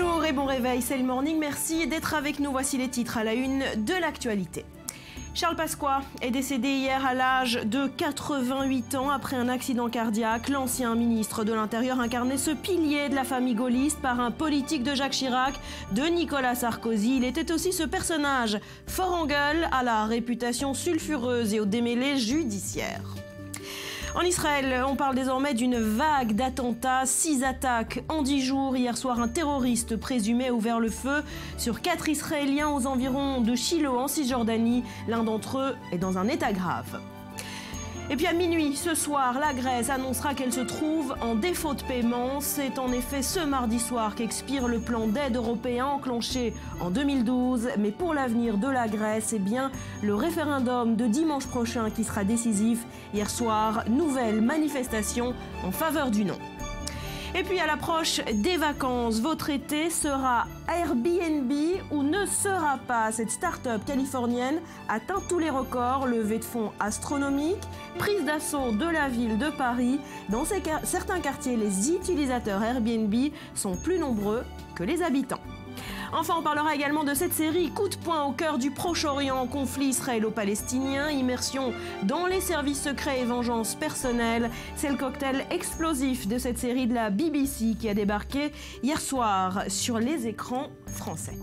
Bonjour et bon réveil, c'est le morning. Merci d'être avec nous. Voici les titres à la une de l'actualité. Charles Pasqua est décédé hier à l'âge de 88 ans après un accident cardiaque. L'ancien ministre de l'Intérieur incarnait ce pilier de la famille gaulliste, parrain politique de Jacques Chirac, de Nicolas Sarkozy. Il était aussi ce personnage fort en gueule, à la réputation sulfureuse et aux démêlés judiciaires. En Israël, on parle désormais d'une vague d'attentats, 6 attaques en 10 jours. Hier soir, un terroriste présumé a ouvert le feu sur 4 Israéliens aux environs de Shiloh en Cisjordanie. L'un d'entre eux est dans un état grave. Et puis à minuit, ce soir, la Grèce annoncera qu'elle se trouve en défaut de paiement. C'est en effet ce mardi soir qu'expire le plan d'aide européen enclenché en 2012. Mais pour l'avenir de la Grèce, c'est bien le référendum de dimanche prochain qui sera décisif. Hier soir, nouvelle manifestation en faveur du non. Et puis à l'approche des vacances, votre été sera Airbnb ou ne sera pas. Cette start-up californienne atteint tous les records, levée de fonds astronomique, prise d'assaut de la ville de Paris. Dans certains quartiers, les utilisateurs Airbnb sont plus nombreux que les habitants. Enfin, on parlera également de cette série Coup de poing au cœur du Proche-Orient, conflit israélo-palestinien, immersion dans les services secrets et vengeance personnelle. C'est le cocktail explosif de cette série de la BBC qui a débarqué hier soir sur les écrans français.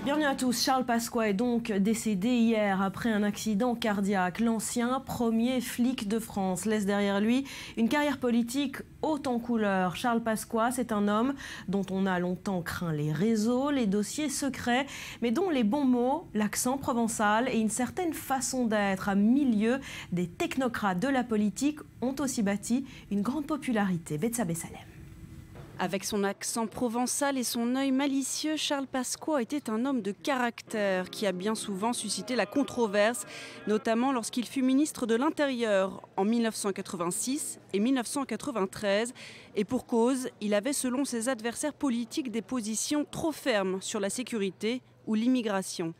Bienvenue à tous. Charles Pasqua est donc décédé hier après un accident cardiaque. L'ancien premier flic de France laisse derrière lui une carrière politique haute en couleurs. Charles Pasqua, c'est un homme dont on a longtemps craint les réseaux, les dossiers secrets, mais dont les bons mots, l'accent provençal et une certaine façon d'être à milieu des technocrates de la politique ont aussi bâti une grande popularité. Betsabé Salem. Avec son accent provençal et son œil malicieux, Charles Pasqua était un homme de caractère qui a bien souvent suscité la controverse, notamment lorsqu'il fut ministre de l'Intérieur en 1986 et 1993. Et pour cause, il avait selon ses adversaires politiques des positions trop fermes sur la sécurité ou l'immigration.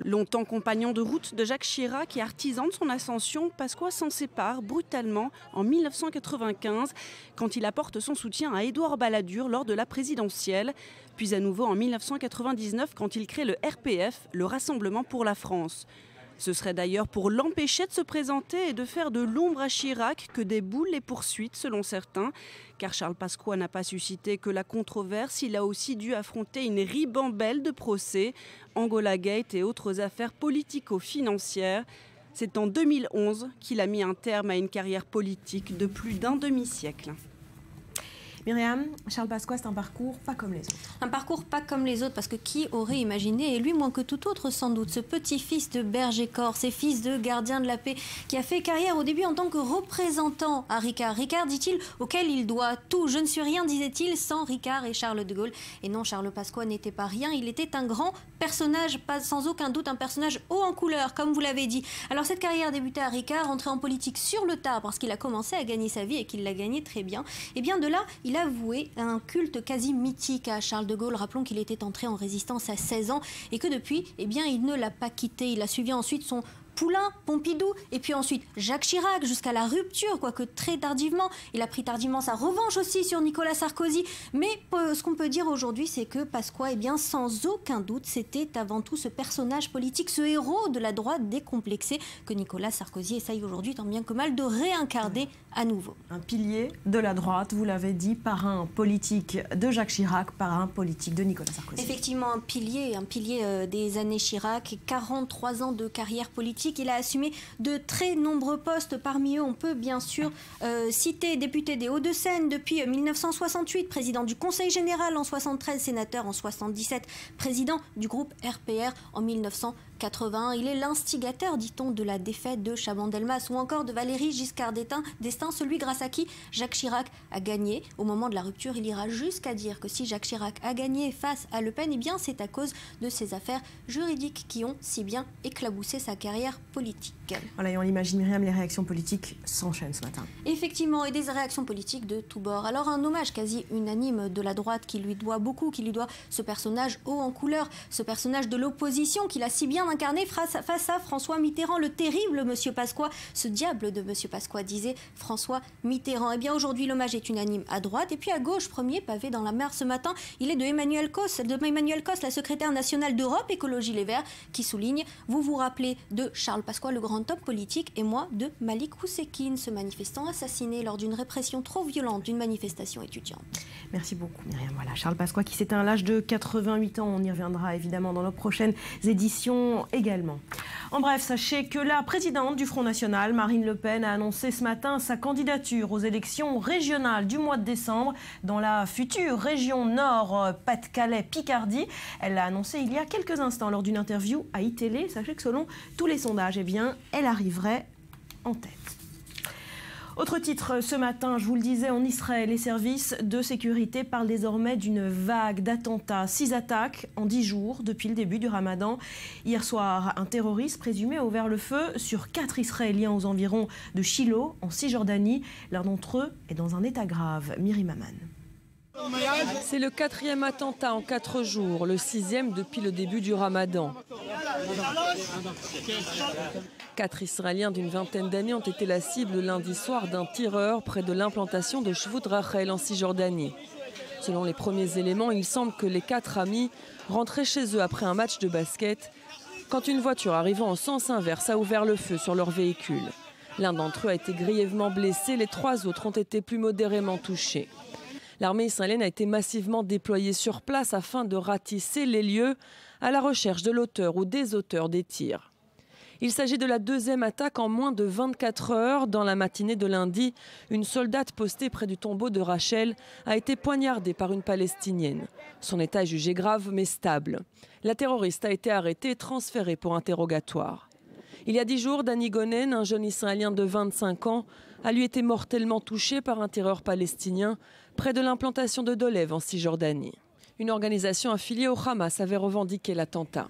Longtemps compagnon de route de Jacques Chirac et artisan de son ascension, Pasqua s'en sépare brutalement en 1995 quand il apporte son soutien à Édouard Balladur lors de la présidentielle, puis à nouveau en 1999 quand il crée le RPF, le Rassemblement pour la France. Ce serait d'ailleurs pour l'empêcher de se présenter et de faire de l'ombre à Chirac que déboulent les poursuites selon certains. Car Charles Pasqua n'a pas suscité que la controverse, il a aussi dû affronter une ribambelle de procès, Angola Gate et autres affaires politico-financières. C'est en 2011 qu'il a mis un terme à une carrière politique de plus d'un demi-siècle. Myriam, Charles Pasqua, c'est un parcours pas comme les autres. Un parcours pas comme les autres, parce que qui aurait imaginé, et lui moins que tout autre sans doute, ce petit-fils de berger corse, et fils de gardien de la paix, qui a fait carrière au début en tant que représentant à Ricard. Ricard, dit-il, auquel il doit tout. Je ne suis rien, disait-il, sans Ricard et Charles de Gaulle. Et non, Charles Pasqua n'était pas rien, il était un grand personnage, pas sans aucun doute un personnage haut en couleur, comme vous l'avez dit. Alors cette carrière débutait à Ricard, entrée en politique sur le tard, parce qu'il a commencé à gagner sa vie et qu'il l'a gagné très bien. Et bien de là, il a voué un culte quasi mythique à Charles de Gaulle. Rappelons qu'il était entré en résistance à 16 ans et que depuis, eh bien, il ne l'a pas quitté. Il a suivi ensuite son Poulain, Pompidou, et puis ensuite Jacques Chirac, jusqu'à la rupture, quoique très tardivement. Il a pris tardivement sa revanche aussi sur Nicolas Sarkozy. Mais ce qu'on peut dire aujourd'hui, c'est que Pasqua, eh bien, sans aucun doute, c'était avant tout ce personnage politique, ce héros de la droite décomplexée que Nicolas Sarkozy essaye aujourd'hui tant bien que mal de réincarner à nouveau. Un pilier de la droite, vous l'avez dit, parrain politique de Jacques Chirac, parrain politique de Nicolas Sarkozy. Effectivement, un pilier des années Chirac, 43 ans de carrière politique. Il a assumé de très nombreux postes. Parmi eux, on peut bien sûr citer député des Hauts-de-Seine depuis 1968, président du Conseil général en 73, sénateur en 77, président du groupe RPR en 1981. Il est l'instigateur, dit-on, de la défaite de Chaban-Delmas ou encore de Valéry Giscard d'Estaing, celui grâce à qui Jacques Chirac a gagné. Au moment de la rupture, il ira jusqu'à dire que si Jacques Chirac a gagné face à Le Pen, eh bien c'est à cause de ces affaires juridiques qui ont si bien éclaboussé sa carrière adversaires politiques. Voilà, et on l'imagine, Myriam, les réactions politiques s'enchaînent ce matin. Effectivement, et des réactions politiques de tous bords. Alors un hommage quasi unanime de la droite qui lui doit beaucoup, qui lui doit ce personnage haut en couleur, ce personnage de l'opposition qu'il a si bien incarné face à François Mitterrand, le terrible Monsieur Pasqua, ce diable de Monsieur Pasqua, disait François Mitterrand. Eh bien aujourd'hui, l'hommage est unanime à droite, et puis à gauche, premier pavé dans la mare ce matin, il est de Emmanuel Cos, la secrétaire nationale d'Europe Écologie Les Verts, qui souligne « Vous vous rappelez de Charles Pasqua, le grand homme politique, et moi de Malik Oussekine, ce manifestant assassiné lors d'une répression trop violente d'une manifestation étudiante. » Merci beaucoup Myriam. Voilà, Charles Pasqua qui s'éteint à l'âge de 88 ans. On y reviendra évidemment dans nos prochaines éditions également. En bref, sachez que la présidente du Front National, Marine Le Pen, a annoncé ce matin sa candidature aux élections régionales du mois de décembre dans la future région Nord, Pas-de-Calais-Picardie. Elle l'a annoncé il y a quelques instants lors d'une interview à iTélé. Sachez que selon tous les sondages, eh bien, elle arriverait en tête. Autre titre ce matin, je vous le disais, en Israël, les services de sécurité parlent désormais d'une vague d'attentats. 6 attaques en 10 jours depuis le début du Ramadan. Hier soir, un terroriste présumé a ouvert le feu sur 4 Israéliens aux environs de Shiloh, en Cisjordanie. L'un d'entre eux est dans un état grave. Myriam Aman. C'est le 4e attentat en 4 jours, le 6e depuis le début du Ramadan. 4 Israéliens d'une vingtaine d'années ont été la cible lundi soir d'un tireur près de l'implantation de Shvut Rachel en Cisjordanie. Selon les premiers éléments, il semble que les 4 amis rentraient chez eux après un match de basket quand une voiture arrivant en sens inverse a ouvert le feu sur leur véhicule. L'un d'entre eux a été grièvement blessé, les 3 autres ont été plus modérément touchés. L'armée israélienne a été massivement déployée sur place afin de ratisser les lieux à la recherche de l'auteur ou des auteurs des tirs. Il s'agit de la 2e attaque en moins de 24 heures. Dans la matinée de lundi, une soldate postée près du tombeau de Rachel a été poignardée par une Palestinienne. Son état est jugé grave mais stable. La terroriste a été arrêtée et transférée pour interrogatoire. Il y a 10 jours, Dani Gonen, un jeune Israélien de 25 ans, a lui été mortellement touché par un tireur palestinien près de l'implantation de Dolev en Cisjordanie. Une organisation affiliée au Hamas avait revendiqué l'attentat.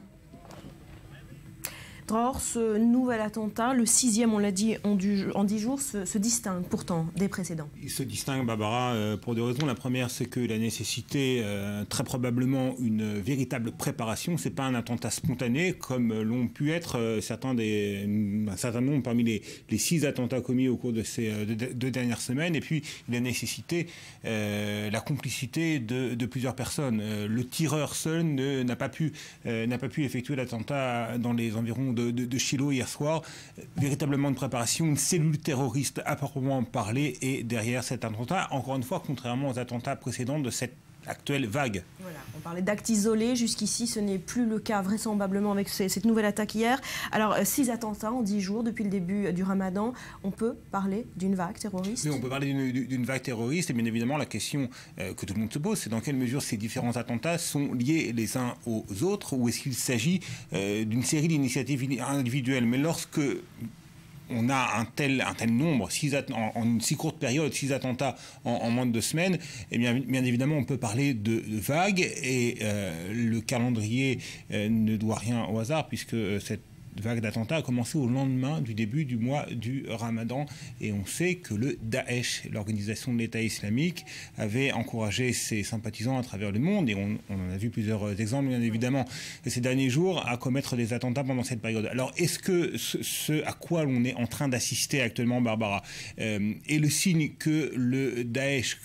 Dror, ce nouvel attentat, le 6e, on l'a dit, en 10 jours, se distingue pourtant des précédents. Il se distingue, Barbara, pour 2 raisons. La première, c'est que la nécessité, très probablement une véritable préparation. Ce n'est pas un attentat spontané, comme l'ont pu être un certain nombre parmi les 6 attentats commis au cours de ces 2 dernières semaines. Et puis, il a nécessité la complicité de plusieurs personnes. Le tireur seul n'a pas pu effectuer l'attentat dans les environs de Shiloh hier soir. Véritablement de préparation, une cellule terroriste à proprement parler et derrière cet attentat, encore une fois, contrairement aux attentats précédents de cette actuelle vague. Voilà, on parlait d'actes isolés, jusqu'ici ce n'est plus le cas vraisemblablement avec cette nouvelle attaque hier. Alors 6 attentats en 10 jours depuis le début du Ramadan, on peut parler d'une vague terroriste? Oui, on peut parler d'une vague terroriste et bien évidemment la question que tout le monde se pose, c'est dans quelle mesure ces différents attentats sont liés les uns aux autres ou est-ce qu'il s'agit d'une série d'initiatives individuelles. Mais lorsque on a un tel nombre, en une si courte période, 6 attentats en moins de 2 semaines, et bien évidemment, on peut parler de vagues et le calendrier ne doit rien au hasard puisque cette vague d'attentats a commencé au lendemain du début du mois du Ramadan et on sait que le Daesh, l'organisation de l'État islamique, avait encouragé ses sympathisants à travers le monde et on en a vu plusieurs exemples bien évidemment ces derniers jours à commettre des attentats pendant cette période. Alors est-ce que ce à quoi l'on est en train d'assister actuellement, Barbara, est le signe que le Daesh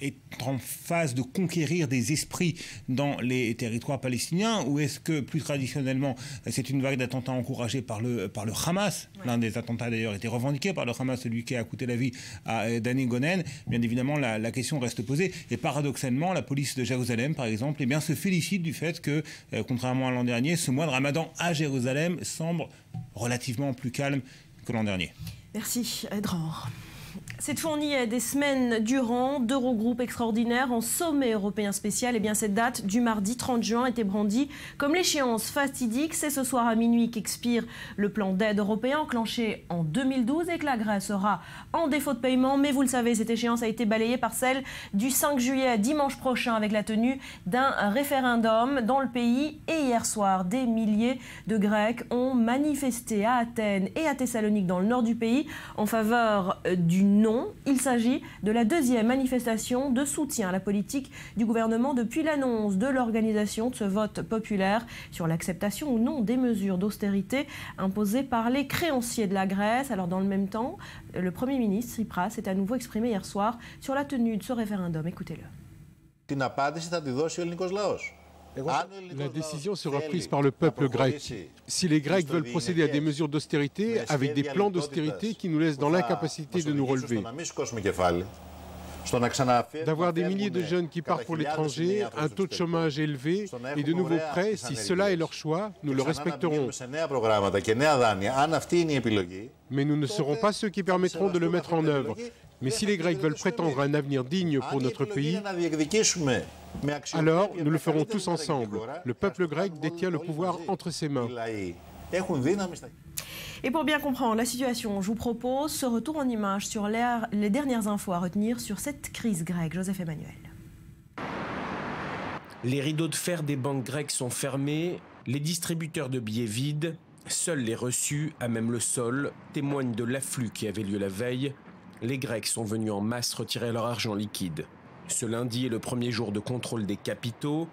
est en phase de conquérir des esprits dans les territoires palestiniens ou est-ce que plus traditionnellement c'est une vague d'attentats encouragés par le Hamas? L'un des attentats d'ailleurs était revendiqué par le Hamas, celui qui a coûté la vie à Dani Gonen. Bien évidemment la question reste posée et paradoxalement la police de Jérusalem par exemple se félicite du fait que contrairement à l'an dernier, ce mois de Ramadan à Jérusalem semble relativement plus calme que l'an dernier. Merci Dror. Cette fournie des semaines durant d'Eurogroupe extraordinaire en sommet européen spécial. Et bien cette date du mardi 30 juin était brandie comme l'échéance fatidique. C'est ce soir à minuit qu'expire le plan d'aide européen enclenché en 2012 et que la Grèce sera en défaut de paiement. Mais vous le savez, cette échéance a été balayée par celle du 5 juillet, dimanche prochain, avec la tenue d'un référendum dans le pays. Et hier soir, des milliers de Grecs ont manifesté à Athènes et à Thessalonique dans le nord du pays en faveur du non. Il s'agit de la deuxième manifestation de soutien à la politique du gouvernement depuis l'annonce de l'organisation de ce vote populaire sur l'acceptation ou non des mesures d'austérité imposées par les créanciers de la Grèce. Alors dans le même temps, le Premier ministre Tsipras s'est à nouveau exprimé hier soir sur la tenue de ce référendum. Écoutez-le. La décision sera prise par le peuple grec. Si les Grecs veulent procéder à des mesures d'austérité, avec des plans d'austérité qui nous laissent dans l'incapacité de nous relever, d'avoir des milliers de jeunes qui partent pour l'étranger, un taux de chômage élevé et de nouveaux prêts, si cela est leur choix, nous le respecterons. Mais nous ne serons pas ceux qui permettront de le mettre en œuvre. Mais si les Grecs veulent prétendre à un avenir digne pour notre pays, alors nous le ferons tous ensemble. Le peuple grec détient le pouvoir entre ses mains. Et pour bien comprendre la situation, je vous propose ce retour en images sur les dernières infos à retenir sur cette crise grecque. Joseph Emmanuel. Les rideaux de fer des banques grecques sont fermés, les distributeurs de billets vides, seuls les reçus, à même le sol, témoignent de l'afflux qui avait lieu la veille. Les Grecs sont venus en masse retirer leur argent liquide. Ce lundi est le premier jour de contrôle des capitaux.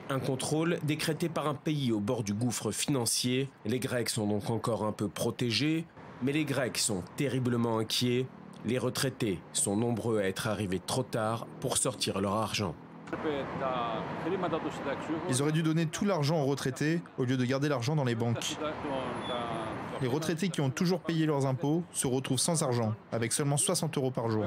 Un contrôle décrété par un pays au bord du gouffre financier. Les Grecs sont donc encore un peu protégés, mais les Grecs sont terriblement inquiets. Les retraités sont nombreux à être arrivés trop tard pour sortir leur argent. Ils auraient dû donner tout l'argent aux retraités au lieu de garder l'argent dans les banques. Les retraités qui ont toujours payé leurs impôts se retrouvent sans argent, avec seulement 60 € par jour.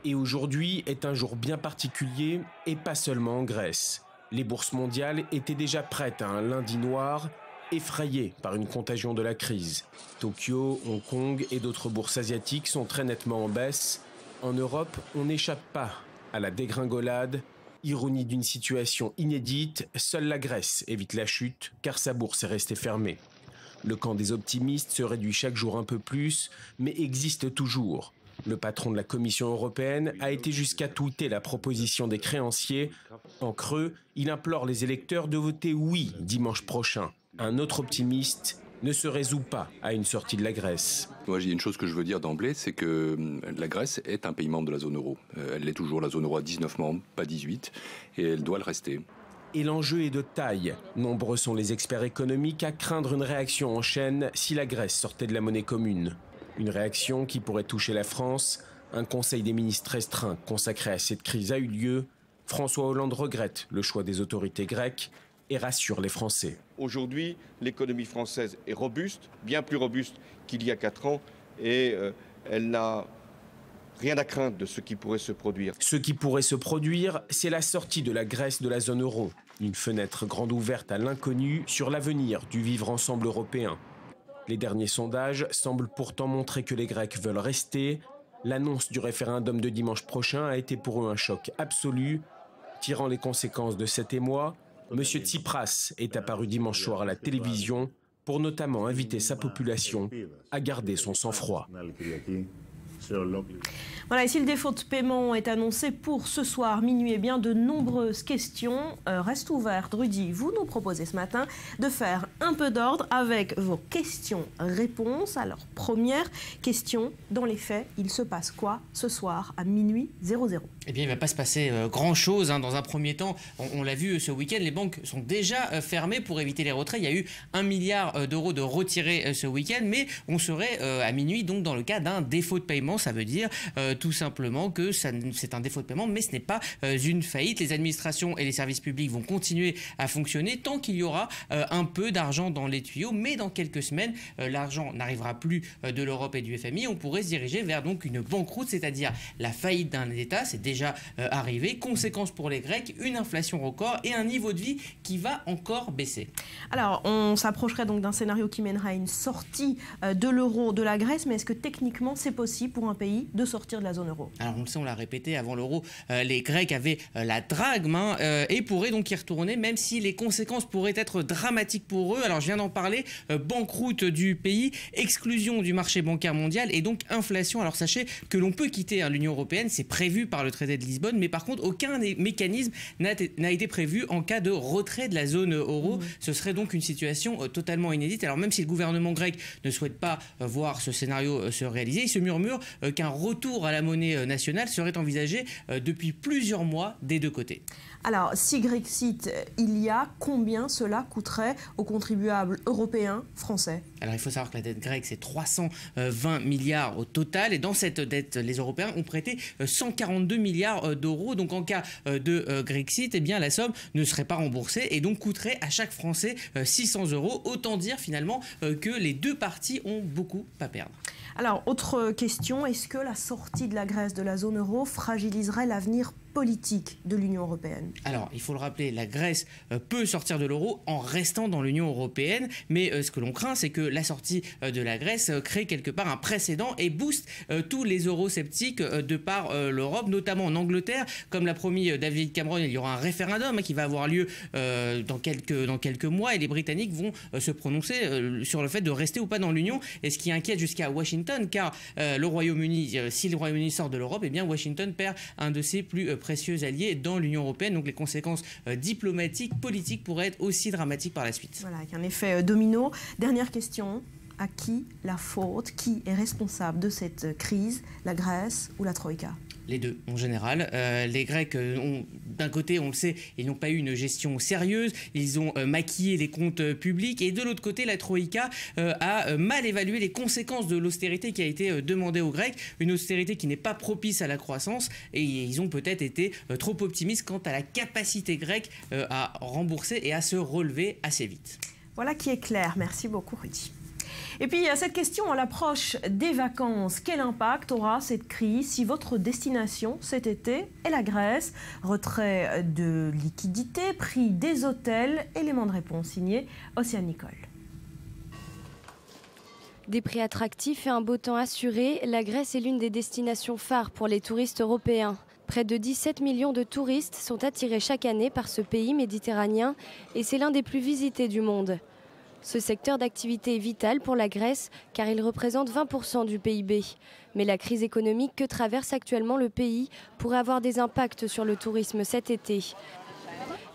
Et aujourd'hui est un jour bien particulier, et pas seulement en Grèce. Les bourses mondiales étaient déjà prêtes à un lundi noir, effrayées par une contagion de la crise. Tokyo, Hong Kong et d'autres bourses asiatiques sont très nettement en baisse. En Europe, on n'échappe pas à la dégringolade. Ironie d'une situation inédite, seule la Grèce évite la chute, car sa bourse est restée fermée. Le camp des optimistes se réduit chaque jour un peu plus, mais existe toujours. Le patron de la Commission européenne a été jusqu'à tweeter la proposition des créanciers. En creux, il implore les électeurs de voter oui dimanche prochain. Un autre optimiste ne se résout pas à une sortie de la Grèce. Moi, il y a une chose que je veux dire d'emblée, c'est que la Grèce est un pays membre de la zone euro. Elle est toujours, la zone euro a 19 membres, pas 18, et elle doit le rester. Et l'enjeu est de taille. Nombreux sont les experts économiques à craindre une réaction en chaîne si la Grèce sortait de la monnaie commune. Une réaction qui pourrait toucher la France. Un conseil des ministres restreint consacré à cette crise a eu lieu. François Hollande regrette le choix des autorités grecques et rassure les Français. Aujourd'hui, l'économie française est robuste, bien plus robuste qu'il y a 4 ans, et elle n'a rien à craindre de ce qui pourrait se produire. Ce qui pourrait se produire, c'est la sortie de la Grèce de la zone euro. Une fenêtre grande ouverte à l'inconnu sur l'avenir du vivre ensemble européen. Les derniers sondages semblent pourtant montrer que les Grecs veulent rester. L'annonce du référendum de dimanche prochain a été pour eux un choc absolu. Tirant les conséquences de cet émoi, M. Tsipras est apparu dimanche soir à la télévision pour notamment inviter sa population à garder son sang-froid. Voilà, et si le défaut de paiement est annoncé pour ce soir minuit, eh bien de nombreuses questions restent ouvertes. Rudy, vous nous proposez ce matin de faire un peu d'ordre avec vos questions-réponses. Alors, première question, dans les faits, il se passe quoi ce soir à minuit 00? Eh bien, il ne va pas se passer grand-chose. Dans un premier temps, on l'a vu ce week-end, les banques sont déjà fermées pour éviter les retraits. Il y a eu 1 milliard d'euros de retirés ce week-end, mais on serait à minuit donc dans le cas d'un défaut de paiement. Ça veut dire tout simplement que c'est un défaut de paiement, mais ce n'est pas une faillite. Les administrations et les services publics vont continuer à fonctionner tant qu'il y aura un peu d'argent l'argent dans les tuyaux, mais dans quelques semaines, l'argent n'arrivera plus de l'Europe et du FMI. On pourrait se diriger vers donc une banqueroute, c'est-à-dire la faillite d'un État. C'est déjà arrivé. Conséquence pour les Grecs, une inflation record et un niveau de vie qui va encore baisser. Alors, on s'approcherait donc d'un scénario qui mènerait à une sortie de l'euro de la Grèce, mais est-ce que techniquement c'est possible pour un pays de sortir de la zone euro? Alors on le sait, on l'a répété, avant l'euro, les Grecs avaient la drachme et pourraient donc y retourner, même si les conséquences pourraient être dramatiques pour eux. Alors je viens d'en parler, banqueroute du pays, exclusion du marché bancaire mondial et donc inflation. Alors sachez que l'on peut quitter l'Union européenne, c'est prévu par le traité de Lisbonne, mais par contre aucun mécanisme n'a été prévu en cas de retrait de la zone euro. Ce serait donc une situation totalement inédite. Alors même si le gouvernement grec ne souhaite pas voir ce scénario se réaliser, il se murmure qu'un retour à la monnaie nationale serait envisagé depuis plusieurs mois des deux côtés. Alors, si Grexit il y a, combien cela coûterait aux contribuables européens, français? Alors, il faut savoir que la dette grecque, c'est 320 milliards au total. Et dans cette dette, les Européens ont prêté 142 milliards d'euros. Donc, en cas de Grexit, eh bien, la somme ne serait pas remboursée et donc coûterait à chaque Français 600 €. Autant dire, finalement, que les deux parties ont beaucoup à perdre. Alors, autre question, est-ce que la sortie de la Grèce de la zone euro fragiliserait l'avenir politique de l'Union européenne? Alors, il faut le rappeler, la Grèce peut sortir de l'euro en restant dans l'Union européenne, mais ce que l'on craint, c'est que la sortie de la Grèce crée quelque part un précédent et booste tous les eurosceptiques de par l'Europe, notamment en Angleterre. Comme l'a promis David Cameron, il y aura un référendum qui va avoir lieu dans quelques mois et les Britanniques vont se prononcer sur le fait de rester ou pas dans l'Union, et ce qui inquiète jusqu'à Washington, car le Royaume-Uni, si le Royaume-Uni sort de l'Europe, eh bien Washington perd un de ses plus précieux alliés dans l'Union européenne. Donc les conséquences diplomatiques, politiques pourraient être aussi dramatiques par la suite. Voilà, avec un effet domino. Dernière question, à qui la faute? Qui est responsable de cette crise? La Grèce ou la Troïka? Les deux, en général. Les Grecs, d'un côté, on le sait, ils n'ont pas eu une gestion sérieuse, ils ont maquillé les comptes publics, et de l'autre côté, la Troïka a mal évalué les conséquences de l'austérité qui a été demandée aux Grecs, une austérité qui n'est pas propice à la croissance, et ils ont peut-être été trop optimistes quant à la capacité grecque à rembourser et à se relever assez vite. Voilà qui est clair. Merci beaucoup, Rudy. Et puis, cette question à l'approche des vacances. Quel impact aura cette crise si votre destination cet été est la Grèce? Retrait de liquidités, prix des hôtels, élément de réponse signé Océane Nicole. Des prix attractifs et un beau temps assuré, la Grèce est l'une des destinations phares pour les touristes européens. Près de 17 millions de touristes sont attirés chaque année par ce pays méditerranéen et c'est l'un des plus visités du monde. Ce secteur d'activité est vital pour la Grèce car il représente 20% du PIB. Mais la crise économique que traverse actuellement le pays pourrait avoir des impacts sur le tourisme cet été.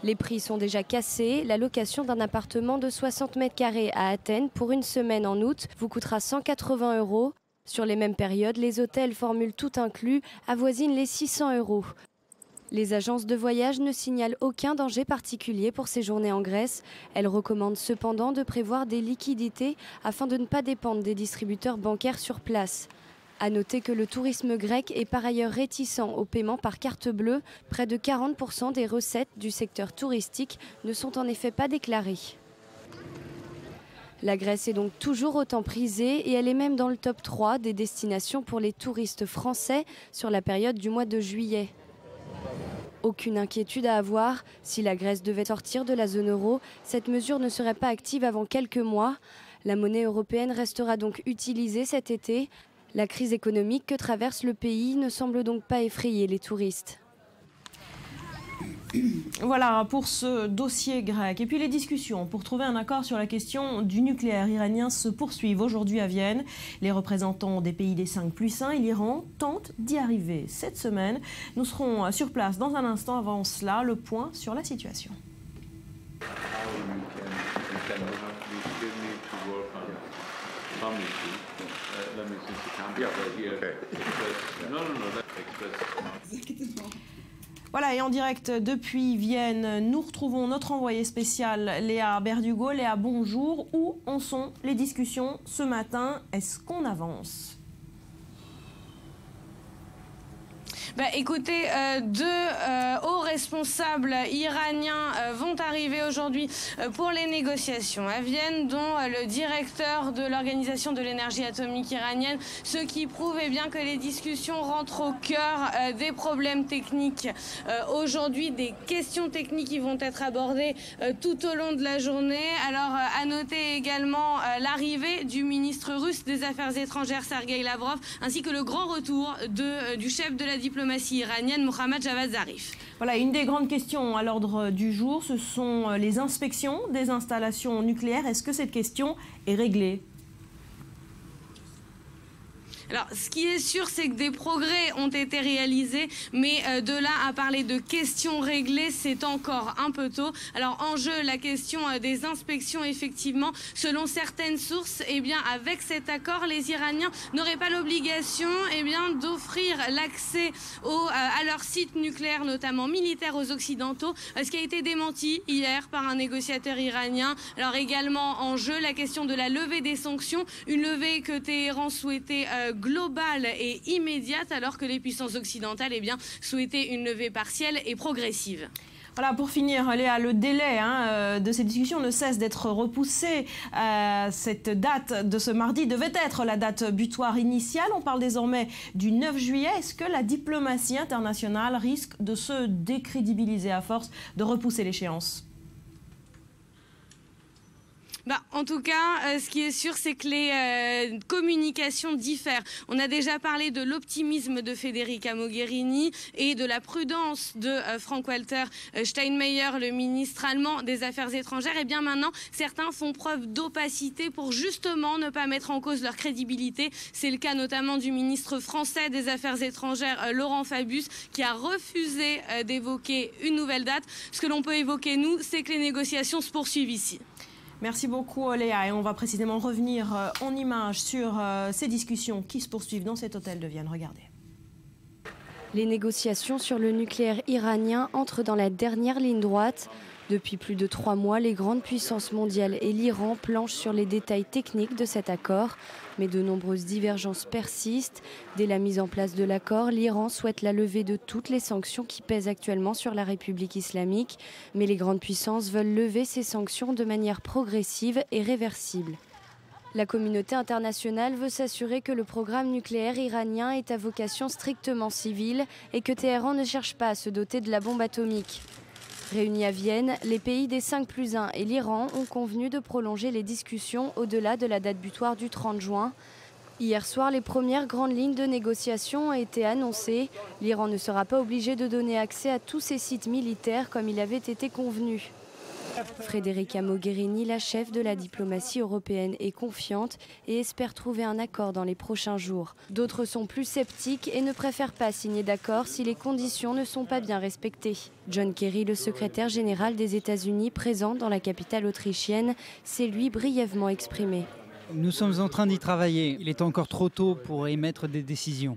Les prix sont déjà cassés. La location d'un appartement de 60 mètres carrés à Athènes pour une semaine en août vous coûtera 180 €. Sur les mêmes périodes, les hôtels formule tout inclus avoisinent les 600 €. Les agences de voyage ne signalent aucun danger particulier pour séjourner en Grèce. Elles recommandent cependant de prévoir des liquidités afin de ne pas dépendre des distributeurs bancaires sur place. À noter que le tourisme grec est par ailleurs réticent au paiement par carte bleue. Près de 40% des recettes du secteur touristique ne sont en effet pas déclarées. La Grèce est donc toujours autant prisée et elle est même dans le top 3 des destinations pour les touristes français sur la période du mois de juillet. Aucune inquiétude à avoir. Si la Grèce devait sortir de la zone euro, cette mesure ne serait pas active avant quelques mois. La monnaie européenne restera donc utilisée cet été. La crise économique que traverse le pays ne semble donc pas effrayer les touristes. Voilà pour ce dossier grec. Et puis les discussions pour trouver un accord sur la question du nucléaire iranien se poursuivent aujourd'hui à Vienne. Les représentants des pays des 5+1 et l'Iran tentent d'y arriver cette semaine. Nous serons sur place dans un instant. Avant cela, le point sur la situation. Voilà, et en direct depuis Vienne, nous retrouvons notre envoyée spéciale Léa Berdugo. Léa, bonjour. Où en sont les discussions ce matin? Est-ce qu'on avance? Écoutez, deux hauts responsables iraniens vont arriver aujourd'hui pour les négociations à Vienne, dont le directeur de l'Organisation de l'énergie atomique iranienne, ce qui prouve bien que les discussions rentrent au cœur des problèmes techniques. Aujourd'hui, des questions techniques qui vont être abordées tout au long de la journée. Alors, à noter également l'arrivée du ministre russe des Affaires étrangères, Sergueï Lavrov, ainsi que le grand retour du chef de la diplomatie iranienne, Mohammad Javad Zarif. Voilà, une des grandes questions à l'ordre du jour, ce sont les inspections des installations nucléaires. Est-ce que cette question est réglée ? Alors, ce qui est sûr, c'est que des progrès ont été réalisés, mais de là à parler de questions réglées, c'est encore un peu tôt. Alors, en jeu, la question des inspections, effectivement, selon certaines sources, avec cet accord, les Iraniens n'auraient pas l'obligation d'offrir l'accès à leurs sites nucléaires, notamment militaires, aux Occidentaux, ce qui a été démenti hier par un négociateur iranien. Alors, également en jeu, la question de la levée des sanctions, une levée que Téhéran souhaitait globale et immédiate, alors que les puissances occidentales souhaitaient une levée partielle et progressive. Voilà, pour finir, Léa, le délai de ces discussions ne cesse d'être repoussé. Cette date de ce mardi devait être la date butoir initiale. On parle désormais du 9 juillet. Est-ce que la diplomatie internationale risque de se décrédibiliser à force de repousser l'échéance ? En tout cas, ce qui est sûr, c'est que les communications diffèrent. On a déjà parlé de l'optimisme de Federica Mogherini et de la prudence de Frank-Walter Steinmeier, le ministre allemand des Affaires étrangères. Et bien maintenant, certains font preuve d'opacité pour justement ne pas mettre en cause leur crédibilité. C'est le cas notamment du ministre français des Affaires étrangères, Laurent Fabius, qui a refusé d'évoquer une nouvelle date. Ce que l'on peut évoquer, nous, c'est que les négociations se poursuivent ici. Merci beaucoup Léa, et on va précisément revenir en images sur ces discussions qui se poursuivent dans cet hôtel de Vienne. Regardez. Les négociations sur le nucléaire iranien entrent dans la dernière ligne droite. Depuis plus de 3 mois, les grandes puissances mondiales et l'Iran planchent sur les détails techniques de cet accord. Mais de nombreuses divergences persistent. Dès la mise en place de l'accord, l'Iran souhaite la levée de toutes les sanctions qui pèsent actuellement sur la République islamique. Mais les grandes puissances veulent lever ces sanctions de manière progressive et réversible. La communauté internationale veut s'assurer que le programme nucléaire iranien est à vocation strictement civile et que Téhéran ne cherche pas à se doter de la bombe atomique. Réunis à Vienne, les pays des 5+1 et l'Iran ont convenu de prolonger les discussions au-delà de la date butoir du 30 juin. Hier soir, les premières grandes lignes de négociation ont été annoncées. L'Iran ne sera pas obligé de donner accès à tous ses sites militaires comme il avait été convenu. Federica Mogherini, la chef de la diplomatie européenne, est confiante et espère trouver un accord dans les prochains jours. D'autres sont plus sceptiques et ne préfèrent pas signer d'accord si les conditions ne sont pas bien respectées. John Kerry, le secrétaire général des États-Unis présent dans la capitale autrichienne, s'est lui brièvement exprimé. Nous sommes en train d'y travailler. Il est encore trop tôt pour émettre des décisions.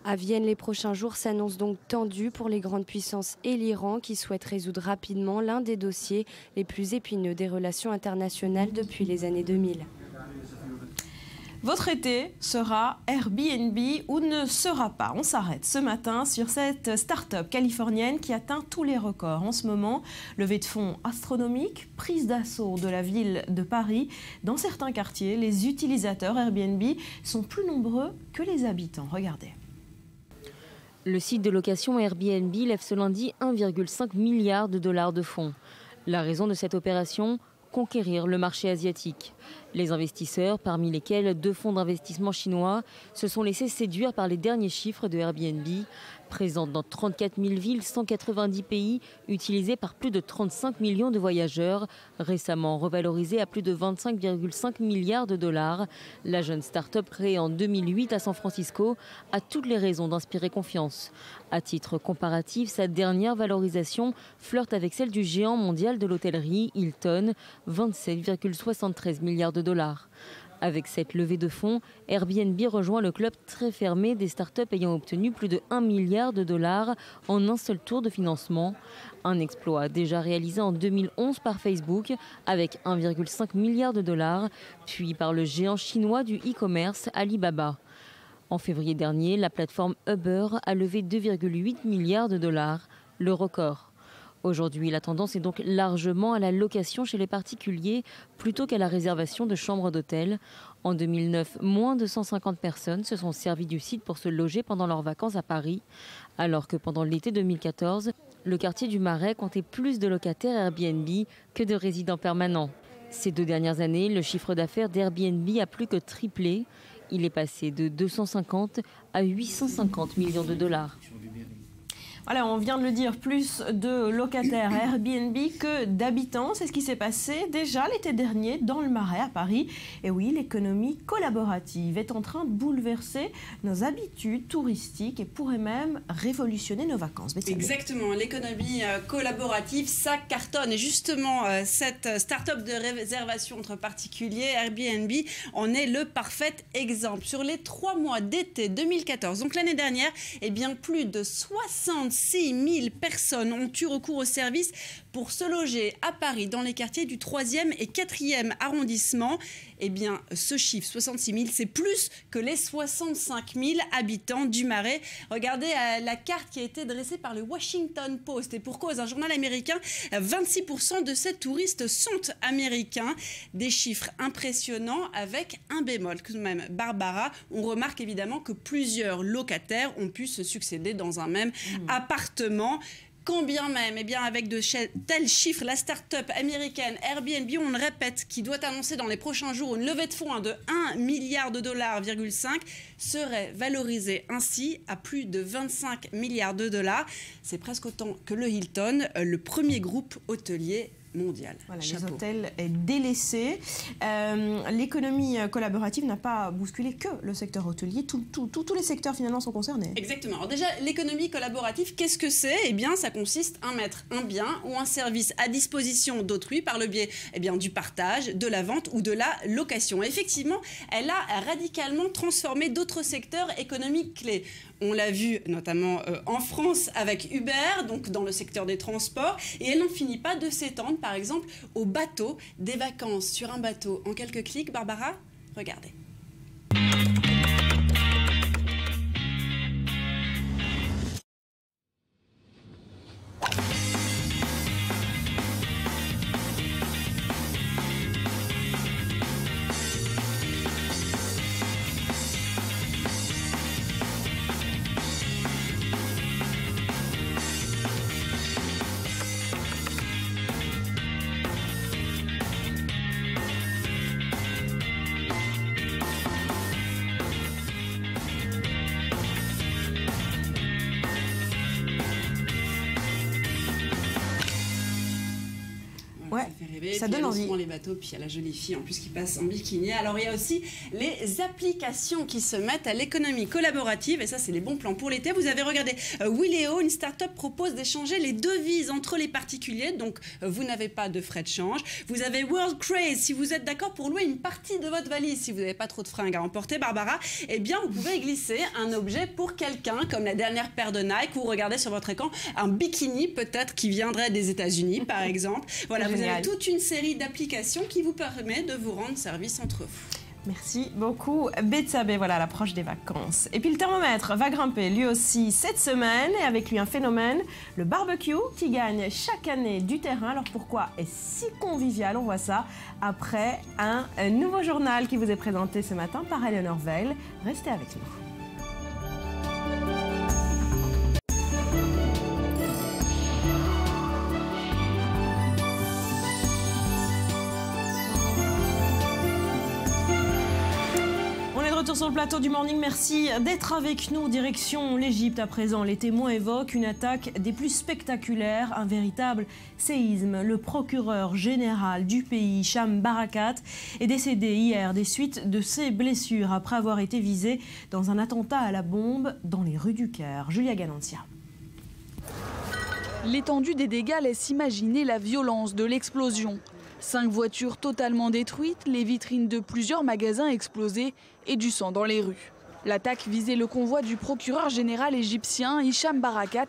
À Vienne, les prochains jours s'annoncent donc tendus pour les grandes puissances et l'Iran qui souhaitent résoudre rapidement l'un des dossiers les plus épineux des relations internationales depuis les années 2000. Votre été sera Airbnb ou ne sera pas. On s'arrête ce matin sur cette start-up californienne qui atteint tous les records en ce moment. Levée de fonds astronomique, prise d'assaut de la ville de Paris. Dans certains quartiers, les utilisateurs Airbnb sont plus nombreux que les habitants. Regardez. Le site de location Airbnb lève ce lundi 1,5 milliard de dollars de fonds. La raison de cette opération ? Conquérir le marché asiatique. Les investisseurs, parmi lesquels 2 fonds d'investissement chinois, se sont laissés séduire par les derniers chiffres de Airbnb. Présente dans 34 000 villes, 190 pays, utilisée par plus de 35 millions de voyageurs, récemment revalorisée à plus de 25,5 milliards de dollars. La jeune start-up créée en 2008 à San Francisco a toutes les raisons d'inspirer confiance. À titre comparatif, sa dernière valorisation flirte avec celle du géant mondial de l'hôtellerie, Hilton, 27,73 milliards de dollars. Avec cette levée de fonds, Airbnb rejoint le club très fermé des startups ayant obtenu plus de 1 milliard de dollars en un seul tour de financement. Un exploit déjà réalisé en 2011 par Facebook avec 1,5 milliard de dollars, puis par le géant chinois du e-commerce Alibaba. En février dernier, la plateforme Uber a levé 2,8 milliards de dollars, le record. Aujourd'hui, la tendance est donc largement à la location chez les particuliers plutôt qu'à la réservation de chambres d'hôtel. En 2009, moins de 150 personnes se sont servies du site pour se loger pendant leurs vacances à Paris, alors que pendant l'été 2014, le quartier du Marais comptait plus de locataires Airbnb que de résidents permanents. Ces 2 dernières années, le chiffre d'affaires d'Airbnb a plus que triplé. Il est passé de 250 à 850 millions de dollars. Voilà, on vient de le dire, plus de locataires Airbnb que d'habitants. C'est ce qui s'est passé déjà l'été dernier dans le Marais à Paris. Et oui, l'économie collaborative est en train de bouleverser nos habitudes touristiques et pourrait même révolutionner nos vacances. Exactement, l'économie collaborative, ça cartonne. Et justement, cette start-up de réservation entre particuliers, Airbnb, en est le parfait exemple. Sur les 3 mois d'été 2014, donc l'année dernière, eh bien, plus de 66 000 personnes ont eu recours au service pour se loger à Paris dans les quartiers du 3e et 4e arrondissement. Eh bien, ce chiffre, 66 000, c'est plus que les 65 000 habitants du Marais. Regardez la carte qui a été dressée par le Washington Post. Et pour cause, un journal américain, 26% de ces touristes sont américains. Des chiffres impressionnants avec un bémol. Tout de même, Barbara, on remarque évidemment que plusieurs locataires ont pu se succéder dans un même appartement. Quand bien même, eh bien, avec de tels chiffres, la start-up américaine Airbnb, on le répète, qui doit annoncer dans les prochains jours une levée de fonds de 1 milliard de dollars, serait valorisée ainsi à plus de 25 milliards de dollars. C'est presque autant que le Hilton, le premier groupe hôtelier mondial. Voilà, les hôtels délaissés. L'économie collaborative n'a pas bousculé que le secteur hôtelier. Tous les secteurs finalement sont concernés. Exactement. Alors déjà, l'économie collaborative, qu'est-ce que c'est? Eh bien, ça consiste à mettre un bien ou un service à disposition d'autrui par le biais du partage, de la vente ou de la location. Et effectivement, elle a radicalement transformé d'autres secteurs économiques clés. On l'a vu notamment en France avec Uber, donc dans le secteur des transports, et elle n'en finit pas de s'étendre, par exemple, aux bateaux, des vacances sur un bateau en quelques clics. Barbara, regardez. Ouais, ça donne envie. Les bateaux, puis il y a la jolie fille en plus qui passe en bikini. Alors il y a aussi les applications qui se mettent à l'économie collaborative, et ça c'est les bons plans pour l'été. Vous avez regardé Willéo, une start-up propose d'échanger les devises entre les particuliers, donc vous n'avez pas de frais de change. Vous avez World Craze, si vous êtes d'accord pour louer une partie de votre valise, si vous n'avez pas trop de fringues à emporter, Barbara, eh bien vous pouvez glisser un objet pour quelqu'un, comme la dernière paire de Nike, ou regardez sur votre écran un bikini peut-être qui viendrait des États-Unis par exemple. Voilà, vous avez toute une série d'applications qui vous permet de vous rendre service entre vous. Merci beaucoup Betsabé, voilà à l'approche des vacances. Et puis le thermomètre va grimper lui aussi cette semaine, et avec lui un phénomène, le barbecue qui gagne chaque année du terrain. Alors pourquoi est-ce si convivial? On voit ça après un nouveau journal qui vous est présenté ce matin par Eleanor Veil. Restez avec nous. Sur le plateau du Morning, merci d'être avec nous. Direction l'Égypte à présent. Les témoins évoquent une attaque des plus spectaculaires, un véritable séisme. Le procureur général du pays, Hicham Barakat, est décédé hier des suites de ses blessures après avoir été visé dans un attentat à la bombe dans les rues du Caire. Julia Ganancia. L'étendue des dégâts laisse imaginer la violence de l'explosion. 5 voitures totalement détruites, les vitrines de plusieurs magasins explosées et du sang dans les rues. L'attaque visait le convoi du procureur général égyptien Hicham Barakat.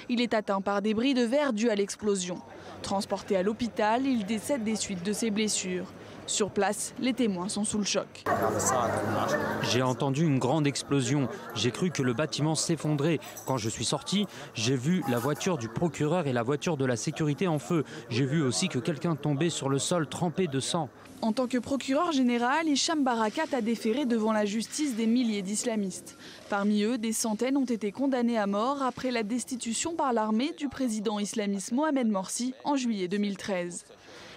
Il est atteint par des bris de verre dus à l'explosion. Transporté à l'hôpital, il décède des suites de ses blessures. Sur place, les témoins sont sous le choc. J'ai entendu une grande explosion. J'ai cru que le bâtiment s'effondrait. Quand je suis sorti, j'ai vu la voiture du procureur et la voiture de la sécurité en feu. J'ai vu aussi que quelqu'un tombait sur le sol trempé de sang. En tant que procureur général, Hicham Barakat a déféré devant la justice des milliers d'islamistes. Parmi eux, des centaines ont été condamnés à mort après la destitution par l'armée du président islamiste Mohamed Morsi en juillet 2013.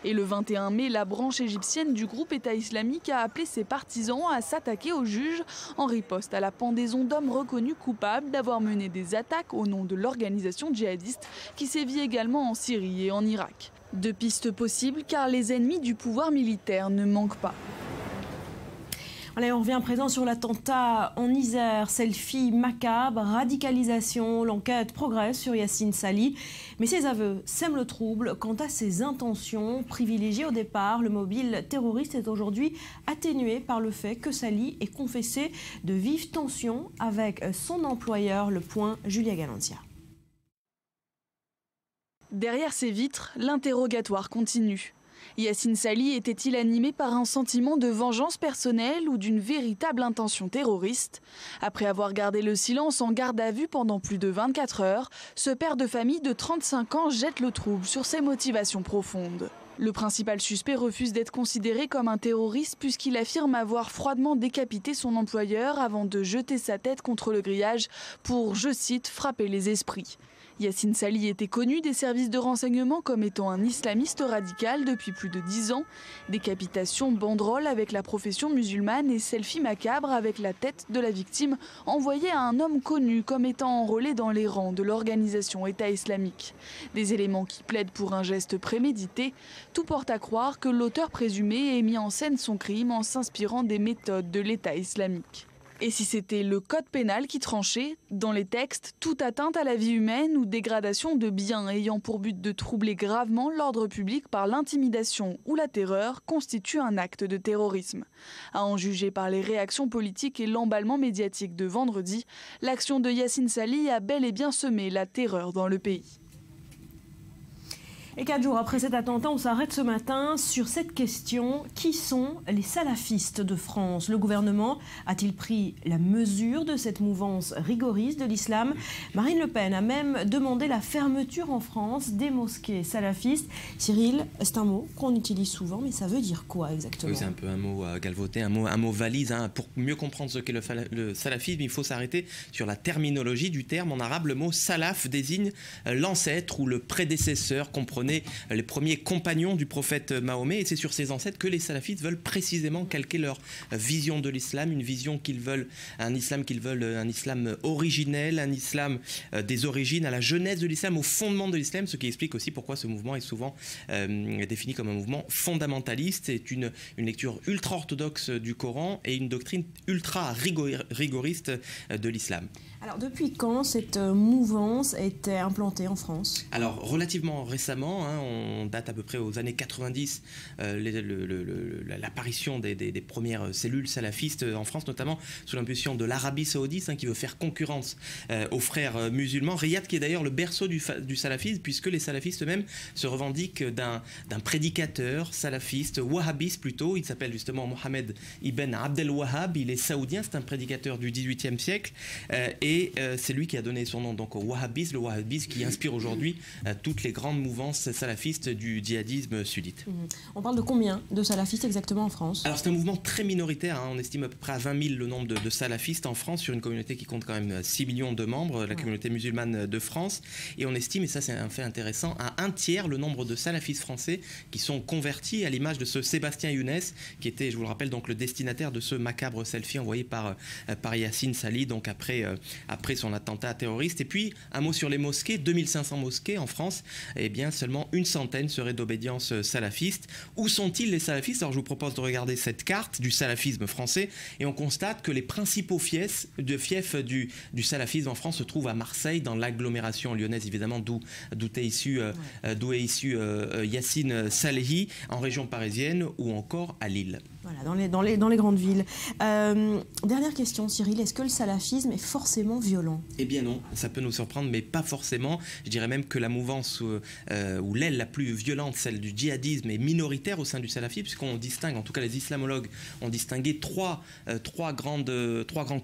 Et le 21 mai, la branche égyptienne du groupe État islamique a appelé ses partisans à s'attaquer aux juges en riposte à la pendaison d'hommes reconnus coupables d'avoir mené des attaques au nom de l'organisation djihadiste qui sévit également en Syrie et en Irak. Deux pistes possibles car les ennemis du pouvoir militaire ne manquent pas. Allez, on revient à présent sur l'attentat en Isère, selfie macabre, radicalisation. L'enquête progresse sur Yacine Sali, mais ses aveux sèment le trouble quant à ses intentions. Privilégié au départ, le mobile terroriste est aujourd'hui atténué par le fait que Sali ait confessé de vives tensions avec son employeur. Le point, Julia Galantia. Derrière ces vitres, l'interrogatoire continue. Yacine Sali était-il animé par un sentiment de vengeance personnelle ou d'une véritable intention terroriste? Après avoir gardé le silence en garde à vue pendant plus de 24 heures, ce père de famille de 35 ans jette le trouble sur ses motivations profondes. Le principal suspect refuse d'être considéré comme un terroriste puisqu'il affirme avoir froidement décapité son employeur avant de jeter sa tête contre le grillage pour, je cite, frapper les esprits. Yacine Sali était connu des services de renseignement comme étant un islamiste radical depuis plus de 10 ans. Décapitation, banderole avec la profession musulmane et selfie macabre avec la tête de la victime envoyée à un homme connu comme étant enrôlé dans les rangs de l'organisation État islamique. Des éléments qui plaident pour un geste prémédité. Tout porte à croire que l'auteur présumé ait mis en scène son crime en s'inspirant des méthodes de l'État islamique. Et si c'était le code pénal qui tranchait, dans les textes, toute atteinte à la vie humaine ou dégradation de biens ayant pour but de troubler gravement l'ordre public par l'intimidation ou la terreur constitue un acte de terrorisme. À en juger par les réactions politiques et l'emballement médiatique de vendredi, l'action de Yacine Sali a bel et bien semé la terreur dans le pays. Et 4 jours après cet attentat, on s'arrête ce matin sur cette question. Qui sont les salafistes de France? Le gouvernement a-t-il pris la mesure de cette mouvance rigoriste de l'islam? Marine Le Pen a même demandé la fermeture en France des mosquées salafistes. Cyril, c'est un mot qu'on utilise souvent, mais ça veut dire quoi exactement? Oui, c'est un peu un mot galvaudé, un mot valise. Pour mieux comprendre ce qu'est le salafisme, il faut s'arrêter sur la terminologie du terme. En arabe, le mot salaf désigne l'ancêtre ou le prédécesseur, comprenez les premiers compagnons du prophète Mahomet, et c'est sur ces ancêtres que les salafistes veulent précisément calquer leur vision de l'islam, une vision qu'ils veulent, un islam originel, un islam des origines, à la genèse de l'islam, au fondement de l'islam, ce qui explique aussi pourquoi ce mouvement est souvent défini comme un mouvement fondamentaliste. C'est une lecture ultra-orthodoxe du Coran et une doctrine ultra-rigoriste de l'islam. Alors depuis quand cette mouvance a été implantée en France? Alors relativement récemment, on date à peu près aux années 90, l'apparition des premières cellules salafistes en France, notamment sous l'impulsion de l'Arabie Saoudite, qui veut faire concurrence aux frères musulmans. Riyad qui est d'ailleurs le berceau du salafisme, puisque les salafistes eux-mêmes se revendiquent d'un prédicateur salafiste, wahhabiste plutôt. Il s'appelle justement Mohamed Ibn Abdel Wahhab, il est saoudien, c'est un prédicateur du XVIIIe siècle. Et c'est lui qui a donné son nom donc au wahhabisme, le wahhabisme qui inspire aujourd'hui toutes les grandes mouvances salafistes du djihadisme sunnite. On parle de combien de salafistes exactement en France? Alors c'est un mouvement très minoritaire, on estime à peu près à 20 000 le nombre de salafistes en France, sur une communauté qui compte quand même 6 millions de membres, la communauté musulmane de France, et on estime, et ça c'est un fait intéressant, à 1/3 le nombre de salafistes français qui sont convertis, à l'image de ce Sébastien Younes, qui était, je vous le rappelle, donc le destinataire de ce macabre selfie envoyé par Yacine Sali, donc après son attentat terroriste. Et puis, un mot sur les mosquées, 2500 mosquées en France, eh bien seulement une centaine seraient d'obédience salafiste. Où sont-ils les salafistes? Alors je vous propose de regarder cette carte du salafisme français et on constate que les principaux fiefs du salafisme en France se trouvent à Marseille, dans l'agglomération lyonnaise évidemment, d'où est issu Yacine Salehi, en région parisienne ou encore à Lille. Voilà, dans les grandes villes. Dernière question, Cyril, est-ce que le salafisme est forcément violent? Eh bien non, ça peut nous surprendre, mais pas forcément. Je dirais même que la mouvance ou l'aile la plus violente, celle du djihadisme, est minoritaire au sein du salafisme, puisqu'on distingue, en tout cas les islamologues ont distingué trois grands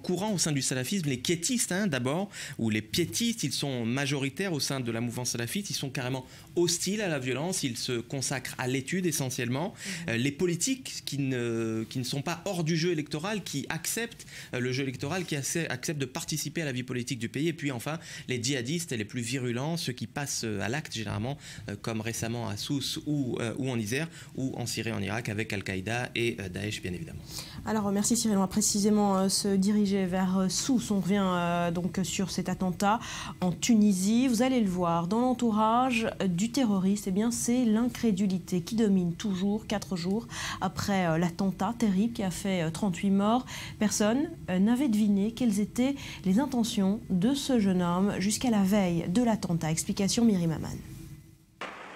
courants au sein du salafisme. Les quiétistes d'abord, ou les piétistes, ils sont majoritaires au sein de la mouvance salafiste, ils sont carrément hostiles à la violence, ils se consacrent à l'étude essentiellement. Les politiques qui ne sont pas hors du jeu électoral, qui acceptent le jeu électoral, qui acceptent de participer à la vie politique du pays. Et puis enfin, les djihadistes et les plus virulents, ceux qui passent à l'acte généralement, comme récemment à Sousse ou en Isère, ou en Syrie, en Irak, avec Al-Qaïda et Daesh, bien évidemment. Alors, merci Cyril. On va précisément se diriger vers Sousse. On revient donc sur cet attentat en Tunisie. Vous allez le voir, dans l'entourage du terroriste, eh bien, c'est l'incrédulité qui domine toujours, 4 jours après l'attentat terrible qui a fait 38 morts. Personne n'avait deviné quelles étaient les intentions de ce jeune homme jusqu'à la veille de l'attentat. Explication Myriam Aman.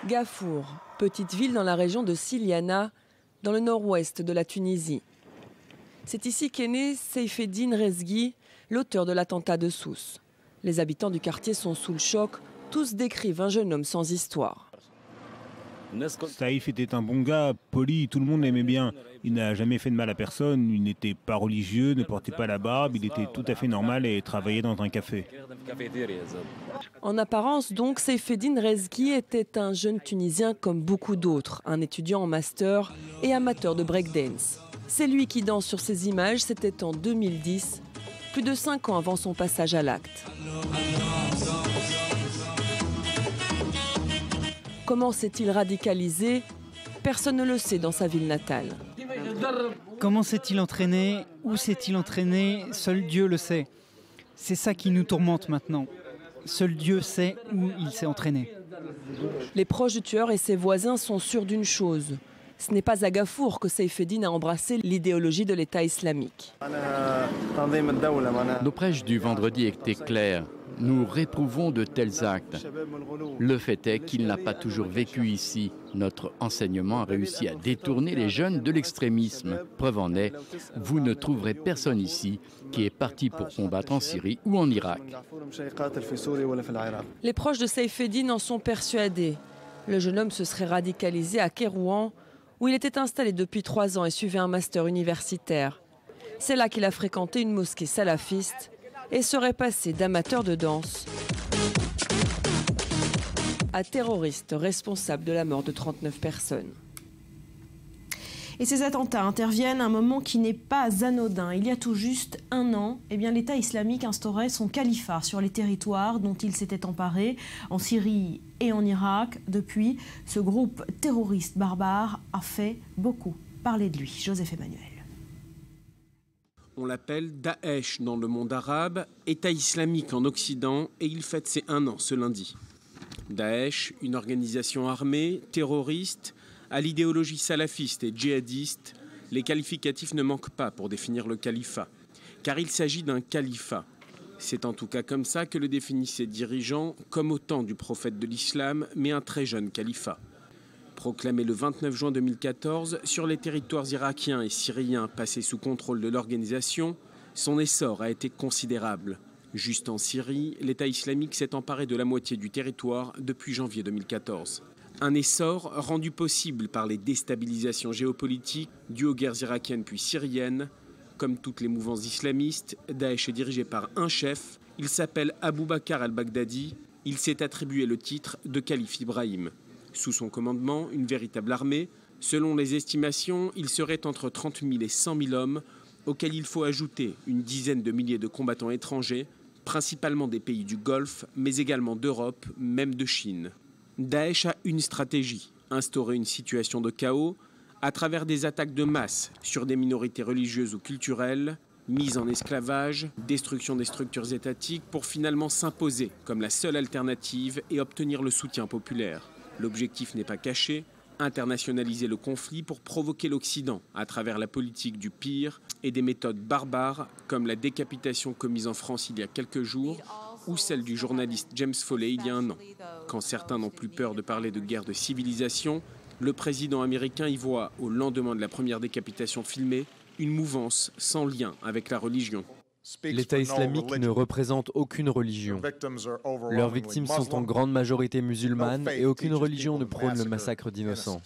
Gafour, petite ville dans la région de Siliana, dans le nord-ouest de la Tunisie. C'est ici qu'est né Seyfeddine Rezghi, l'auteur de l'attentat de Sousse. Les habitants du quartier sont sous le choc, tous décrivent un jeune homme sans histoire. Saïf était un bon gars, poli, tout le monde l'aimait bien. Il n'a jamais fait de mal à personne, il n'était pas religieux, ne portait pas la barbe, il était tout à fait normal et travaillait dans un café. En apparence donc, Seyfeddine Rezghi était un jeune Tunisien comme beaucoup d'autres, un étudiant en master et amateur de breakdance. C'est lui qui danse sur ces images, c'était en 2010, plus de 5 ans avant son passage à l'acte. Comment s'est-il radicalisé? Personne ne le sait dans sa ville natale. Comment s'est-il entraîné? Où s'est-il entraîné? Seul Dieu le sait. C'est ça qui nous tourmente maintenant. Seul Dieu sait où il s'est entraîné. Les proches du tueur et ses voisins sont sûrs d'une chose. Ce n'est pas à Gafour que Seyfeddine a embrassé l'idéologie de l'État islamique. Nos prêches du vendredi étaient clairs. Nous réprouvons de tels actes. Le fait est qu'il n'a pas toujours vécu ici. Notre enseignement a réussi à détourner les jeunes de l'extrémisme. Preuve en est, vous ne trouverez personne ici qui est parti pour combattre en Syrie ou en Irak. Les proches de Seyfeddine en sont persuadés. Le jeune homme se serait radicalisé à Kérouan, où il était installé depuis 3 ans et suivait un master universitaire. C'est là qu'il a fréquenté une mosquée salafiste et serait passé d'amateur de danse à terroriste responsable de la mort de 39 personnes. Et ces attentats interviennent à un moment qui n'est pas anodin. Il y a tout juste 1 an, eh bien, l'État islamique instaurait son califat sur les territoires dont il s'était emparé, en Syrie et en Irak. Depuis, ce groupe terroriste barbare a fait beaucoup parler de lui. Joseph Emmanuel. On l'appelle Daesh dans le monde arabe, État islamique en Occident, et il fête ses 1 an ce lundi. Daesh, une organisation armée, terroriste, à l'idéologie salafiste et djihadiste, les qualificatifs ne manquent pas pour définir le califat. Car il s'agit d'un califat. C'est en tout cas comme ça que le définissent ses dirigeants, comme au temps du prophète de l'islam, mais un très jeune califat. Proclamé le 29 juin 2014 sur les territoires irakiens et syriens passés sous contrôle de l'organisation, son essor a été considérable. Juste en Syrie, l'État islamique s'est emparé de la moitié du territoire depuis janvier 2014. Un essor rendu possible par les déstabilisations géopolitiques dues aux guerres irakiennes puis syriennes. Comme toutes les mouvances islamistes, Daesh est dirigé par un chef. Il s'appelle Abou Bakr al-Baghdadi. Il s'est attribué le titre de calife Ibrahim. Sous son commandement, une véritable armée. Selon les estimations, il serait entre 30 000 et 100 000 hommes, auxquels il faut ajouter une dizaine de milliers de combattants étrangers, principalement des pays du Golfe, mais également d'Europe, même de Chine. Daesh a une stratégie, instaurer une situation de chaos à travers des attaques de masse sur des minorités religieuses ou culturelles, mise en esclavage, destruction des structures étatiques pour finalement s'imposer comme la seule alternative et obtenir le soutien populaire. L'objectif n'est pas caché, internationaliser le conflit pour provoquer l'Occident à travers la politique du pire et des méthodes barbares comme la décapitation commise en France il y a quelques jours ou celle du journaliste James Foley il y a 1 an. Quand certains n'ont plus peur de parler de guerre de civilisation, Le président américain y voit, au lendemain de la première décapitation filmée, une mouvance sans lien avec la religion. L'État islamique ne représente aucune religion. Leurs victimes sont en grande majorité musulmanes et aucune religion ne prône le massacre d'innocents.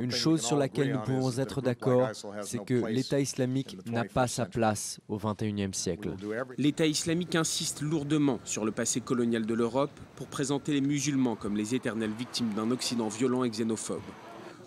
Une chose sur laquelle nous pouvons être d'accord, c'est que l'État islamique n'a pas sa place au XXIe siècle. L'État islamique insiste lourdement sur le passé colonial de l'Europe pour présenter les musulmans comme les éternelles victimes d'un Occident violent et xénophobe.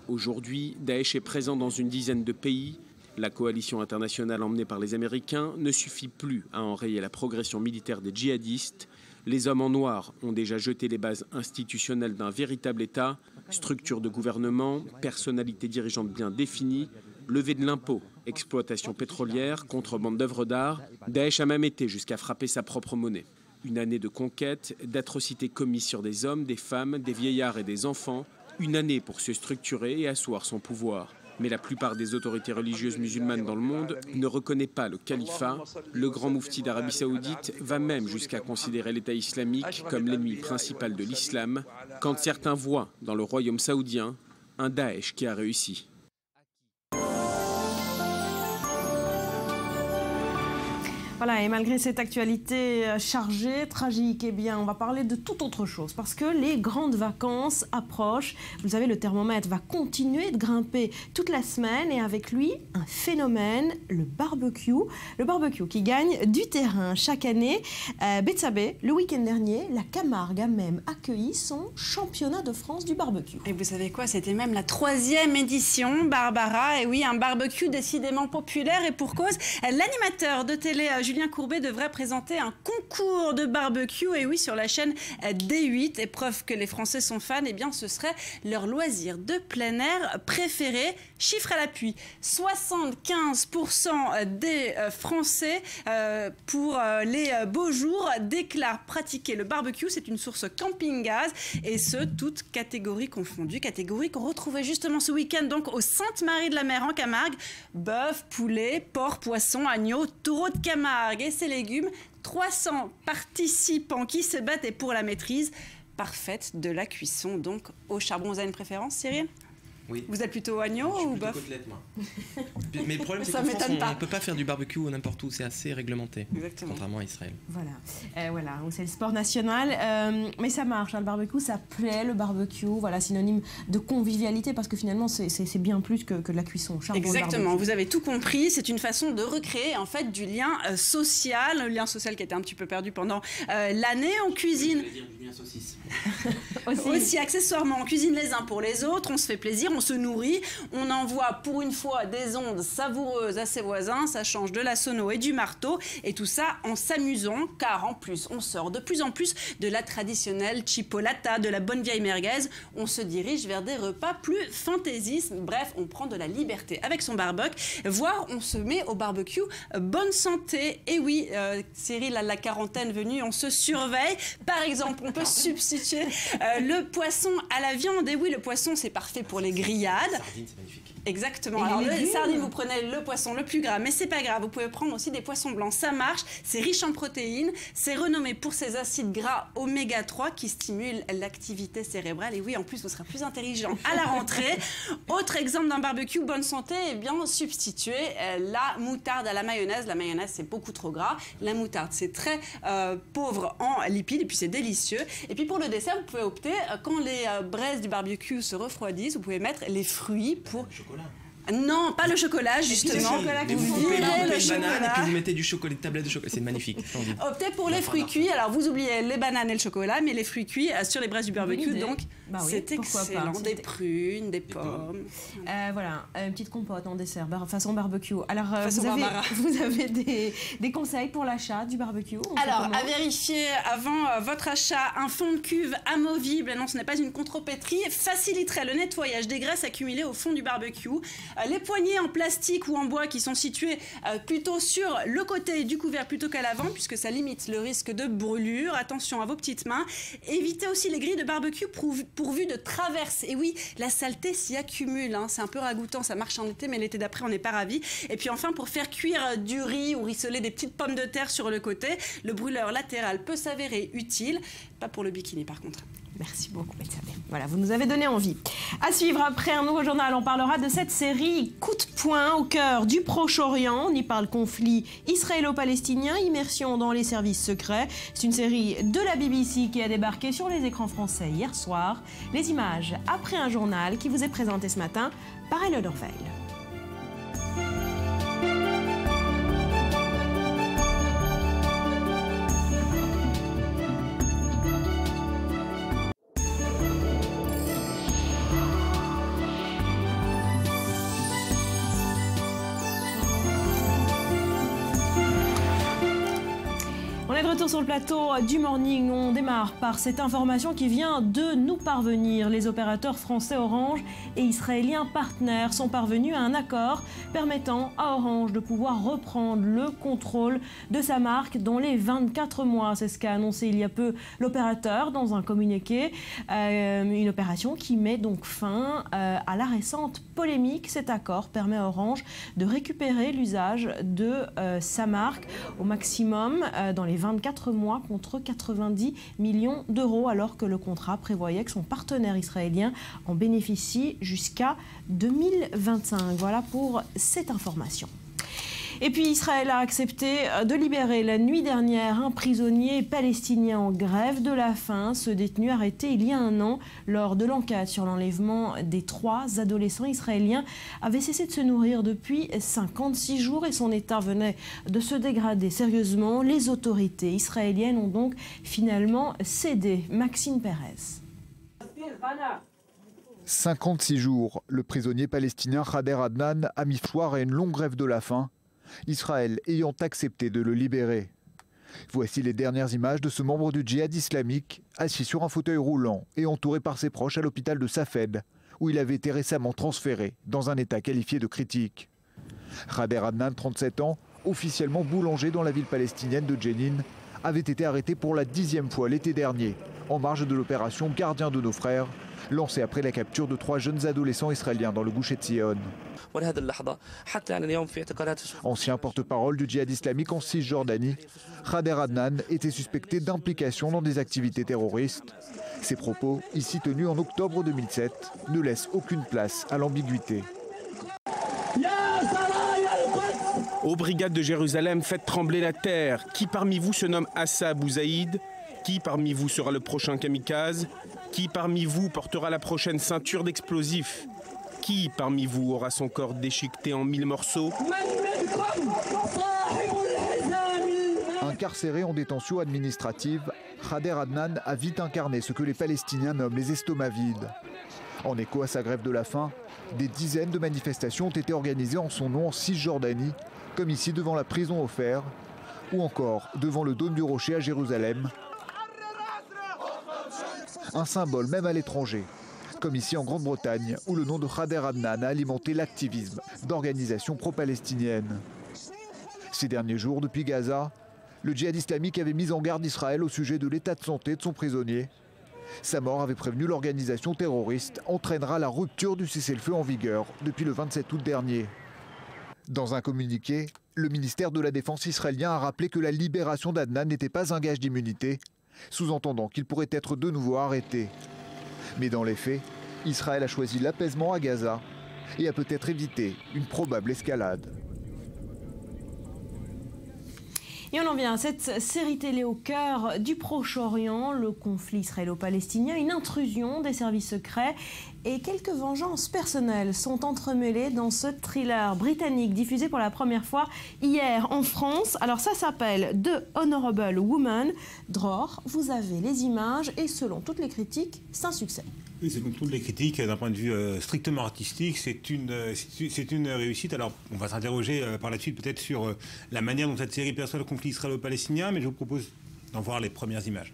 Aujourd'hui, Daesh est présent dans une dizaine de pays. La coalition internationale emmenée par les Américains ne suffit plus à enrayer la progression militaire des djihadistes. Les hommes en noir ont déjà jeté les bases institutionnelles d'un véritable État, structure de gouvernement, personnalité dirigeante bien définie, levée de l'impôt, exploitation pétrolière, contrebande d'œuvres d'art. Daesh a même été jusqu'à frapper sa propre monnaie. Une année de conquête, d'atrocités commises sur des hommes, des femmes, des vieillards et des enfants. Une année pour se structurer et asseoir son pouvoir. Mais la plupart des autorités religieuses musulmanes dans le monde ne reconnaissent pas le califat. Le grand moufti d'Arabie Saoudite va même jusqu'à considérer l'État islamique comme l'ennemi principal de l'islam, quand certains voient dans le royaume saoudien un Daesh qui a réussi. Voilà, et malgré cette actualité chargée, tragique, eh bien, on va parler de toute autre chose parce que les grandes vacances approchent. Vous savez, le thermomètre va continuer de grimper toute la semaine et avec lui, un phénomène, le barbecue. Le barbecue qui gagne du terrain chaque année. Betsabé, le week-end dernier, la Camargue a même accueilli son championnat de France du barbecue. Et vous savez quoi, c'était même la 3e édition, Barbara. Et oui, un barbecue décidément populaire et pour cause. L'animateur de télé Julien Courbet devrait présenter un concours de barbecue, et oui, sur la chaîne D8. Et preuve que les Français sont fans, et bien ce serait leur loisir de plein air préféré. Chiffre à l'appui, 75% des Français, pour les beaux jours, déclarent pratiquer le barbecue. C'est une source camping-gaz, et ce, toutes catégories confondues. Catégories qu'on retrouvait justement ce week-end donc au Sainte-Marie-de-la-Mer en Camargue. Bœuf, poulet, porc, poisson, agneau, taureau de Camargue et ses légumes, 300 participants qui se battaient pour la maîtrise parfaite de la cuisson, donc au charbon. Vous avez une préférence, Cyril ? Oui. Vous êtes plutôt agneau ou bœuf ? Côtelette, moi. Mais le problème, c'est qu'en France, on ne peut pas faire du barbecue n'importe où, c'est assez réglementé. Exactement. Contrairement à Israël. Voilà, voilà, c'est le sport national, mais ça marche, hein, le barbecue, ça plaît, le barbecue, voilà, synonyme de convivialité, parce que finalement, c'est bien plus que de la cuisson. Exactement, vous avez tout compris, c'est une façon de recréer en fait du lien social, le lien social qui était un petit peu perdu pendant l'année. On cuisine... Du lien saucisse. aussi accessoirement, on cuisine les uns pour les autres, on se fait plaisir, on se nourrit, on envoie pour une fois des ondes savoureuses à ses voisins, ça change de la sono et du marteau, et tout ça en s'amusant, car en plus on sort de plus en plus de la traditionnelle chipolata, de la bonne vieille merguez, on se dirige vers des repas plus fantaisistes, bref, on prend de la liberté avec son barbecue, voire on se met au barbecue bonne santé. Et oui, Cyril, à la quarantaine venue, on se surveille, par exemple, on peut substituer le poisson à la viande, et oui, le poisson c'est parfait pour les grillades. Sardine, c'est magnifique. Exactement. Alors, les sardines, vous prenez le poisson le plus gras, mais c'est pas grave. Vous pouvez prendre aussi des poissons blancs. Ça marche. C'est riche en protéines. C'est renommé pour ses acides gras oméga 3 qui stimulent l'activité cérébrale. Et oui, en plus, vous serez plus intelligent à la rentrée. Autre exemple d'un barbecue bonne santé, eh bien, substituer la moutarde à la mayonnaise. La mayonnaise, c'est beaucoup trop gras. La moutarde, c'est très pauvre en lipides. Et puis, c'est délicieux. Et puis, pour le dessert, vous pouvez opter, quand les braises du barbecue se refroidissent, vous pouvez mettre les fruits pour... Non, pas le chocolat, justement. Vous coupez une banane et puis vous mettez du chocolat, une tablette de chocolat. C'est magnifique. Optez pour les fruits cuits. Alors, vous oubliez les bananes et le chocolat, mais les fruits cuits sur les braises du barbecue. Donc, c'est excellent. Des prunes, des pommes. Voilà, une petite compote en dessert, façon barbecue. Alors, façon vous avez des conseils pour l'achat du barbecue? Alors, à vérifier avant votre achat, un fond de cuve amovible, et non, ce n'est pas une contrepétrie, faciliterait le nettoyage des graisses accumulées au fond du barbecue. Les poignées en plastique ou en bois qui sont situées plutôt sur le côté du couvert plutôt qu'à l'avant, puisque ça limite le risque de brûlure. Attention à vos petites mains. Évitez aussi les grilles de barbecue pourvues de traverses. Et oui, la saleté s'y accumule, hein. C'est un peu ragoûtant, ça marche en été, mais l'été d'après, on n'est pas ravis. Et puis enfin, pour faire cuire du riz ou rissoler des petites pommes de terre sur le côté, le brûleur latéral peut s'avérer utile. Pas pour le bikini, par contre. Merci beaucoup, Betsabe. Voilà, vous nous avez donné envie. À suivre après un nouveau journal, on parlera de cette série Coup de poing au cœur du Proche-Orient. On y parle conflit israélo-palestinien, immersion dans les services secrets. C'est une série de la BBC qui a débarqué sur les écrans français hier soir. Les images après un journal qui vous est présenté ce matin par Elle Dorveil. On est de retour sur le plateau du Morning. On démarre par cette information qui vient de nous parvenir. Les opérateurs français Orange et israéliens partenaires sont parvenus à un accord permettant à Orange de pouvoir reprendre le contrôle de sa marque dans les 24 mois. C'est ce qu'a annoncé il y a peu l'opérateur dans un communiqué. Une opération qui met donc fin à la récente polémique. Cet accord permet à Orange de récupérer l'usage de sa marque au maximum dans les 24 mois contre 90 millions d'euros, alors que le contrat prévoyait que son partenaire israélien en bénéficie jusqu'à 2025. Voilà pour cette information. Et puis Israël a accepté de libérer la nuit dernière un prisonnier palestinien en grève de la faim. Ce détenu arrêté il y a un an lors de l'enquête sur l'enlèvement des 3 adolescents israéliens avait cessé de se nourrir depuis 56 jours et son état venait de se dégrader sérieusement. Les autorités israéliennes ont donc finalement cédé. Maxime Pérez. 56 jours, le prisonnier palestinien Khader Adnan a mis fin à une longue grève de la faim, Israël ayant accepté de le libérer. Voici les dernières images de ce membre du djihad islamique, assis sur un fauteuil roulant et entouré par ses proches à l'hôpital de Safed, où il avait été récemment transféré dans un état qualifié de critique. Khader Adnan, 37 ans, officiellement boulanger dans la ville palestinienne de Jenin, avait été arrêté pour la 10e fois l'été dernier, en marge de l'opération Gardien de nos frères, lancée après la capture de 3 jeunes adolescents israéliens dans le Gush Etzion. Ancien porte-parole du djihad islamique en Cisjordanie, Khader Adnan était suspecté d'implication dans des activités terroristes. Ses propos, ici tenus en octobre 2007, ne laissent aucune place à l'ambiguïté. Aux brigades de Jérusalem, faites trembler la terre. Qui parmi vous se nomme Assa Abou Zaïd? Qui parmi vous sera le prochain kamikaze? Qui parmi vous portera la prochaine ceinture d'explosifs? Qui parmi vous aura son corps déchiqueté en 1000 morceaux? Incarcéré en détention administrative, Khader Adnan a vite incarné ce que les Palestiniens nomment les estomacs vides. En écho à sa grève de la faim, des dizaines de manifestations ont été organisées en son nom en Cisjordanie, comme ici devant la prison au Fer, ou encore devant le dôme du Rocher à Jérusalem. Un symbole même à l'étranger, comme ici en Grande-Bretagne, où le nom de Khader Adnan a alimenté l'activisme d'organisations pro-palestiniennes. Ces derniers jours, depuis Gaza, le djihad islamique avait mis en garde Israël au sujet de l'état de santé de son prisonnier. Sa mort, avait prévenu l'organisation terroriste, entraînera la rupture du cessez-le-feu en vigueur depuis le 27 août dernier. Dans un communiqué, le ministère de la Défense israélien a rappelé que la libération d'Adnan n'était pas un gage d'immunité, sous-entendant qu'il pourrait être de nouveau arrêté. Mais dans les faits, Israël a choisi l'apaisement à Gaza et a peut-être évité une probable escalade. Et on en vient à cette série télé au cœur du Proche-Orient, le conflit israélo-palestinien, une intrusion des services secrets et quelques vengeances personnelles sont entremêlées dans ce thriller britannique diffusé pour la première fois hier en France. Alors ça s'appelle The Honorable Woman. Dror, vous avez les images et selon toutes les critiques, c'est un succès. Oui, selon toutes les critiques, d'un point de vue strictement artistique, c'est une réussite. Alors, on va s'interroger par la suite peut-être sur la manière dont cette série perçoit le conflit israélo-palestinien, mais je vous propose d'en voir les premières images.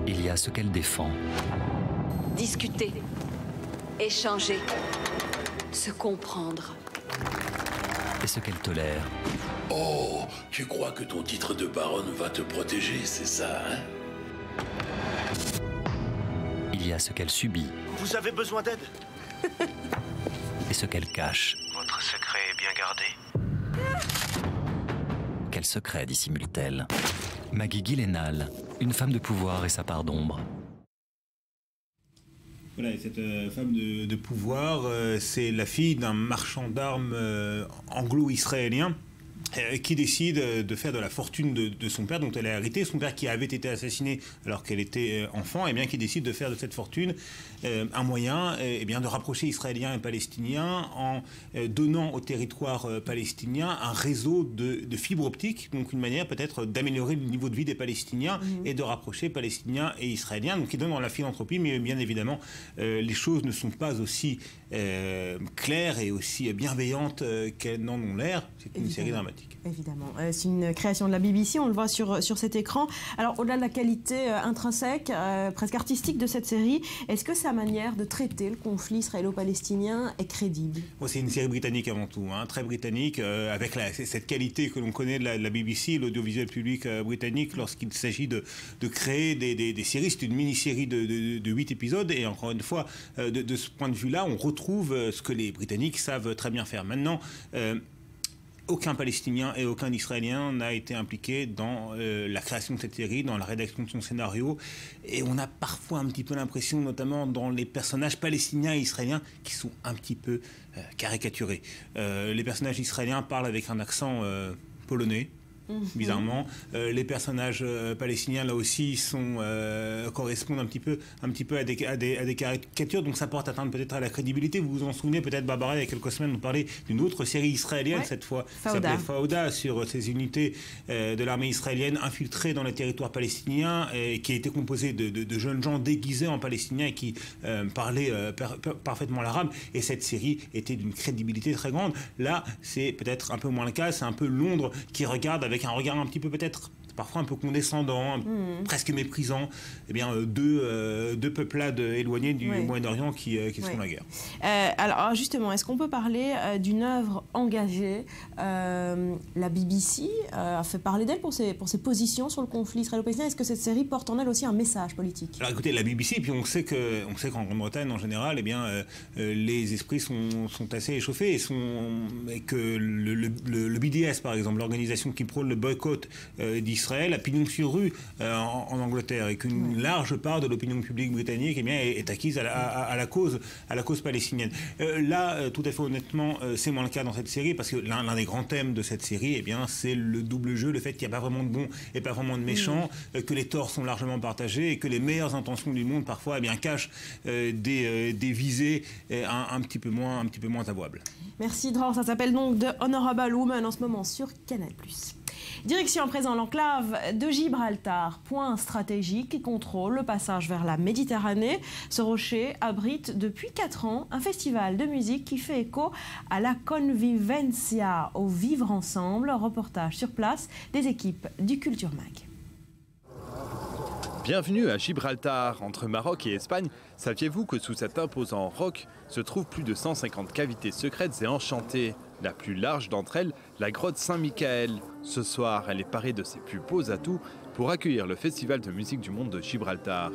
Il y a ce qu'elle défend. Discuter, échanger, se comprendre. Et ce qu'elle tolère. Oh, tu crois que ton titre de baronne va te protéger, c'est ça, hein? Il y a ce qu'elle subit. Vous avez besoin d'aide? Et ce qu'elle cache. Votre secret est bien gardé. Quel secret dissimule-t-elle? Maggie Gyllenhaal, Une femme de pouvoir et sa part d'ombre. Voilà, cette femme de pouvoir, c'est la fille d'un marchand d'armes anglo-israélien qui décide de faire de la fortune de son père, dont elle a hérité. Son père qui avait été assassiné alors qu'elle était enfant, et bien qui décide de faire de cette fortune un moyen bien, de rapprocher Israéliens et Palestiniens en donnant au territoire palestinien un réseau de fibres optiques, donc une manière peut-être d'améliorer le niveau de vie des Palestiniens et de rapprocher Palestiniens et Israéliens. Donc il donne dans la philanthropie, mais bien évidemment les choses ne sont pas aussi claires et aussi bienveillantes qu'elles n'en ont l'air. C'est une série dramatique. Évidemment. C'est une création de la BBC, on le voit sur cet écran. Alors, au-delà de la qualité intrinsèque, presque artistique de cette série, est-ce que sa manière de traiter le conflit israélo-palestinien est crédible? C'est une série britannique avant tout, très britannique, avec cette qualité que l'on connaît de la BBC, l'audiovisuel public britannique, lorsqu'il s'agit de créer des séries. C'est une mini-série de 8 épisodes, et encore une fois, de ce point de vue-là, on retrouve ce que les Britanniques savent très bien faire. Maintenant, aucun Palestinien et aucun Israélien n'a été impliqué dans la création de cette série, dans la rédaction de son scénario. Et on a parfois un petit peu l'impression, notamment dans les personnages palestiniens et israéliens, qui sont un petit peu caricaturés. Les personnages israéliens parlent avec un accent polonais. Bizarrement, les personnages palestiniens là aussi correspondent un petit peu à des caricatures, donc ça porte atteinte peut-être à la crédibilité. Vous vous en souvenez peut-être, Barbara, il y a quelques semaines, on parlait d'une autre série israélienne, cette fois, qui s'appelait Fauda, sur ces unités de l'armée israélienne infiltrées dans les territoires palestiniens, et qui a été composée de jeunes gens déguisés en palestiniens et qui parlaient parfaitement l'arabe, et cette série était d'une crédibilité très grande. Là, c'est peut-être un peu moins le cas, c'est un peu Londres qui regarde avec un regard un petit peu peut-être parfois un peu condescendant, presque méprisant, deux peuplades éloignées du Moyen-Orient qui se font la guerre. Alors justement, est-ce qu'on peut parler d'une œuvre engagée? La BBC a fait parler d'elle pour ses positions sur le conflit israélo-palestinien. Est-ce que cette série porte en elle aussi un message politique? Alors écoutez, la BBC, et puis on sait qu'en Grande-Bretagne en général, les esprits sont assez échauffés, et que le BDS, par exemple, l'organisation qui prône le boycott d'Israël, a pignon sur rue en Angleterre, et qu'une large part de l'opinion publique britannique est acquise à la cause palestinienne. Là, tout à fait honnêtement, c'est moins le cas dans cette série, parce que l'un des grands thèmes de cette série, c'est le double jeu, le fait qu'il n'y a pas vraiment de bons et pas vraiment de méchants, que les torts sont largement partagés, et que les meilleures intentions du monde parfois cachent des visées un petit peu moins avouables. Merci Dror, ça s'appelle donc The Honorable Woman en ce moment sur Canal+. Direction à présent l'enclave de Gibraltar, point stratégique qui contrôle le passage vers la Méditerranée. Ce rocher abrite depuis 4 ans un festival de musique qui fait écho à la Convivencia, au vivre ensemble. Reportage sur place des équipes du Culture Mag. Bienvenue à Gibraltar, entre Maroc et Espagne. Saviez-vous que sous cet imposant roc se trouvent plus de 150 cavités secrètes et enchantées? La plus large d'entre elles, la grotte Saint-Michael. Ce soir, elle est parée de ses plus beaux atouts pour accueillir le Festival de musique du monde de Gibraltar.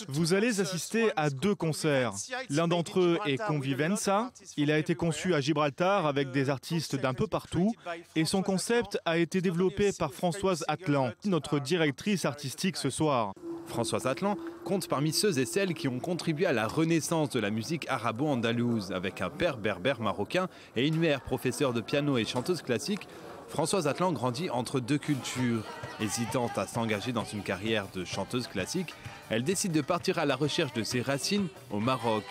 Vous allez assister à 2 concerts. L'un d'entre eux est Convivencia. Il a été conçu à Gibraltar avec des artistes d'un peu partout, et son concept a été développé par Françoise Atlan, notre directrice artistique ce soir. Françoise Atlan compte parmi ceux et celles qui ont contribué à la renaissance de la musique arabo-andalouse. Avec un père berbère marocain et une mère professeure de piano et chanteuse classique, Françoise Atlan grandit entre 2 cultures. Hésitante à s'engager dans une carrière de chanteuse classique, elle décide de partir à la recherche de ses racines au Maroc.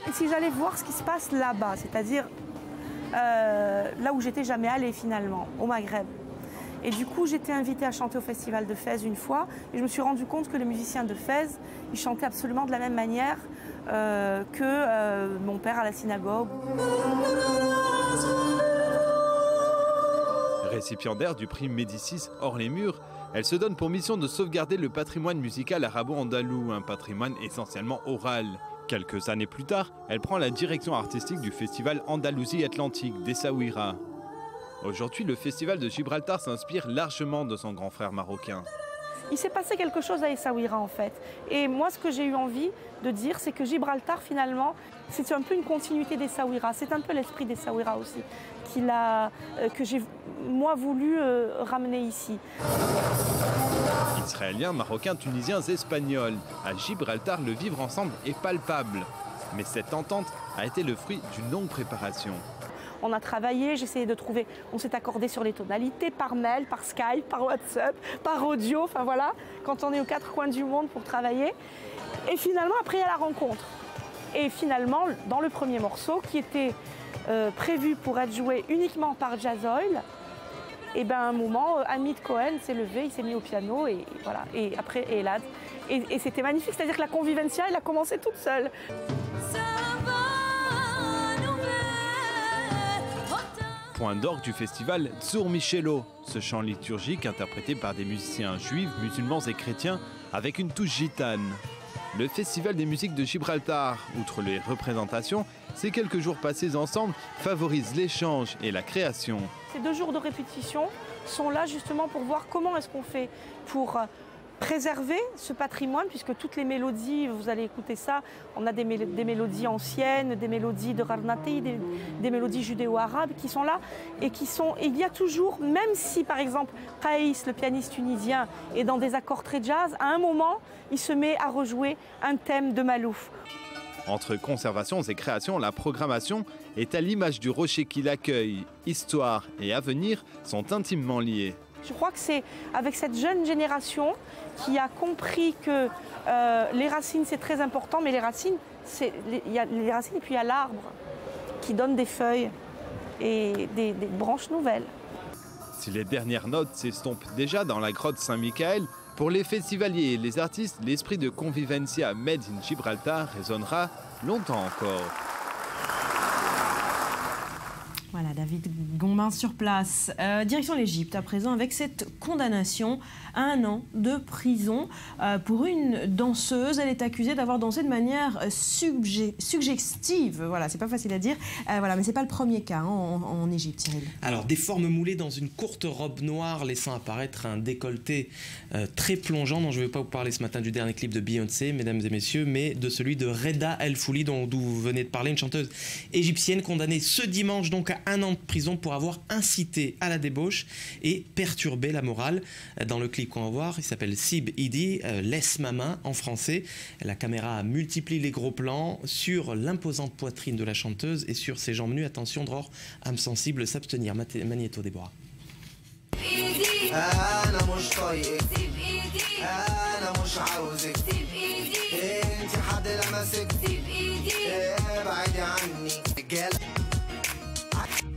Et si j'allais voir ce qui se passe là-bas, c'est-à-dire là où j'étais jamais allée finalement, au Maghreb. Et du coup, j'étais invitée à chanter au Festival de Fès une fois, et je me suis rendu compte que les musiciens de Fès, ils chantaient absolument de la même manière que mon père à la synagogue. Récipiendaire du prix Médicis hors les murs, elle se donne pour mission de sauvegarder le patrimoine musical arabo-andalou, un patrimoine essentiellement oral. Quelques années plus tard, elle prend la direction artistique du festival Andalousie Atlantique d'Essaouira. Aujourd'hui, le festival de Gibraltar s'inspire largement de son grand frère marocain. Il s'est passé quelque chose à Essaouira en fait. Et moi, ce que j'ai eu envie de dire, c'est que Gibraltar, finalement, c'est un peu une continuité d'Essaouira. C'est un peu l'esprit d'Essaouira aussi, que j'ai, moi, voulu ramener ici. Israéliens, Marocains, Tunisiens, Espagnols. À Gibraltar, le vivre ensemble est palpable. Mais cette entente a été le fruit d'une longue préparation. On a travaillé, j'ai essayé de trouver, on s'est accordé sur les tonalités par mail, par Skype, par WhatsApp, par audio, enfin voilà, quand on est aux quatre coins du monde pour travailler. Et finalement, après, il y a la rencontre. Et finalement, dans le premier morceau, qui était prévu pour être joué uniquement par Jazzoil, et ben à un moment, Hamid Cohen s'est levé, il s'est mis au piano, et voilà, et après Elad. Et c'était magnifique, c'est-à-dire que la convivencia, elle a commencé toute seule. Point d'orgue du festival Tzur Michelot, ce chant liturgique interprété par des musiciens juifs, musulmans et chrétiens avec une touche gitane. Le Festival des musiques de Gibraltar, outre les représentations, ces quelques jours passés ensemble favorisent l'échange et la création. Ces 2 jours de répétition sont là justement pour voir comment est-ce qu'on fait pour préserver ce patrimoine, puisque toutes les mélodies, vous allez écouter ça, on a des mélodies anciennes, des mélodies de Gharnati, des mélodies judéo-arabes qui sont là et il y a toujours, même si par exemple Qaïs, le pianiste tunisien, est dans des accords très jazz, à un moment, il se met à rejouer un thème de Malouf. Entre conservation et création, la programmation est à l'image du rocher qui l'accueille. Histoire et avenir sont intimement liés. Je crois que c'est avec cette jeune génération qui a compris que les racines c'est très important, mais les racines, il y a les racines et puis il y a l'arbre qui donne des feuilles et des branches nouvelles. Si les dernières notes s'estompent déjà dans la grotte Saint-Michael, pour les festivaliers et les artistes, l'esprit de convivencia made in Gibraltar résonnera longtemps encore. Voilà, David Gombin sur place. Direction l'Égypte à présent avec cette condamnation à 1 an de prison pour une danseuse. Elle est accusée d'avoir dansé de manière suggestive. Voilà, c'est pas facile à dire. Voilà, mais c'est pas le premier cas en Égypte, Cyril. Alors, des formes moulées dans une courte robe noire laissant apparaître un décolleté très plongeant, dont je ne vais pas vous parler ce matin du dernier clip de Beyoncé, mesdames et messieurs, mais de celui de Reda El Fouli, dont vous venez de parler, une chanteuse égyptienne condamnée ce dimanche donc à 1 an de prison pour avoir incité à la débauche et perturbé la morale. Dans le clip qu'on va voir, il s'appelle Sib Idi, laisse ma main en français. La caméra multiplie les gros plans sur l'imposante poitrine de la chanteuse et sur ses jambes nues. Attention, Dror, âme sensible, s'abstenir. Magnéto, Déborah.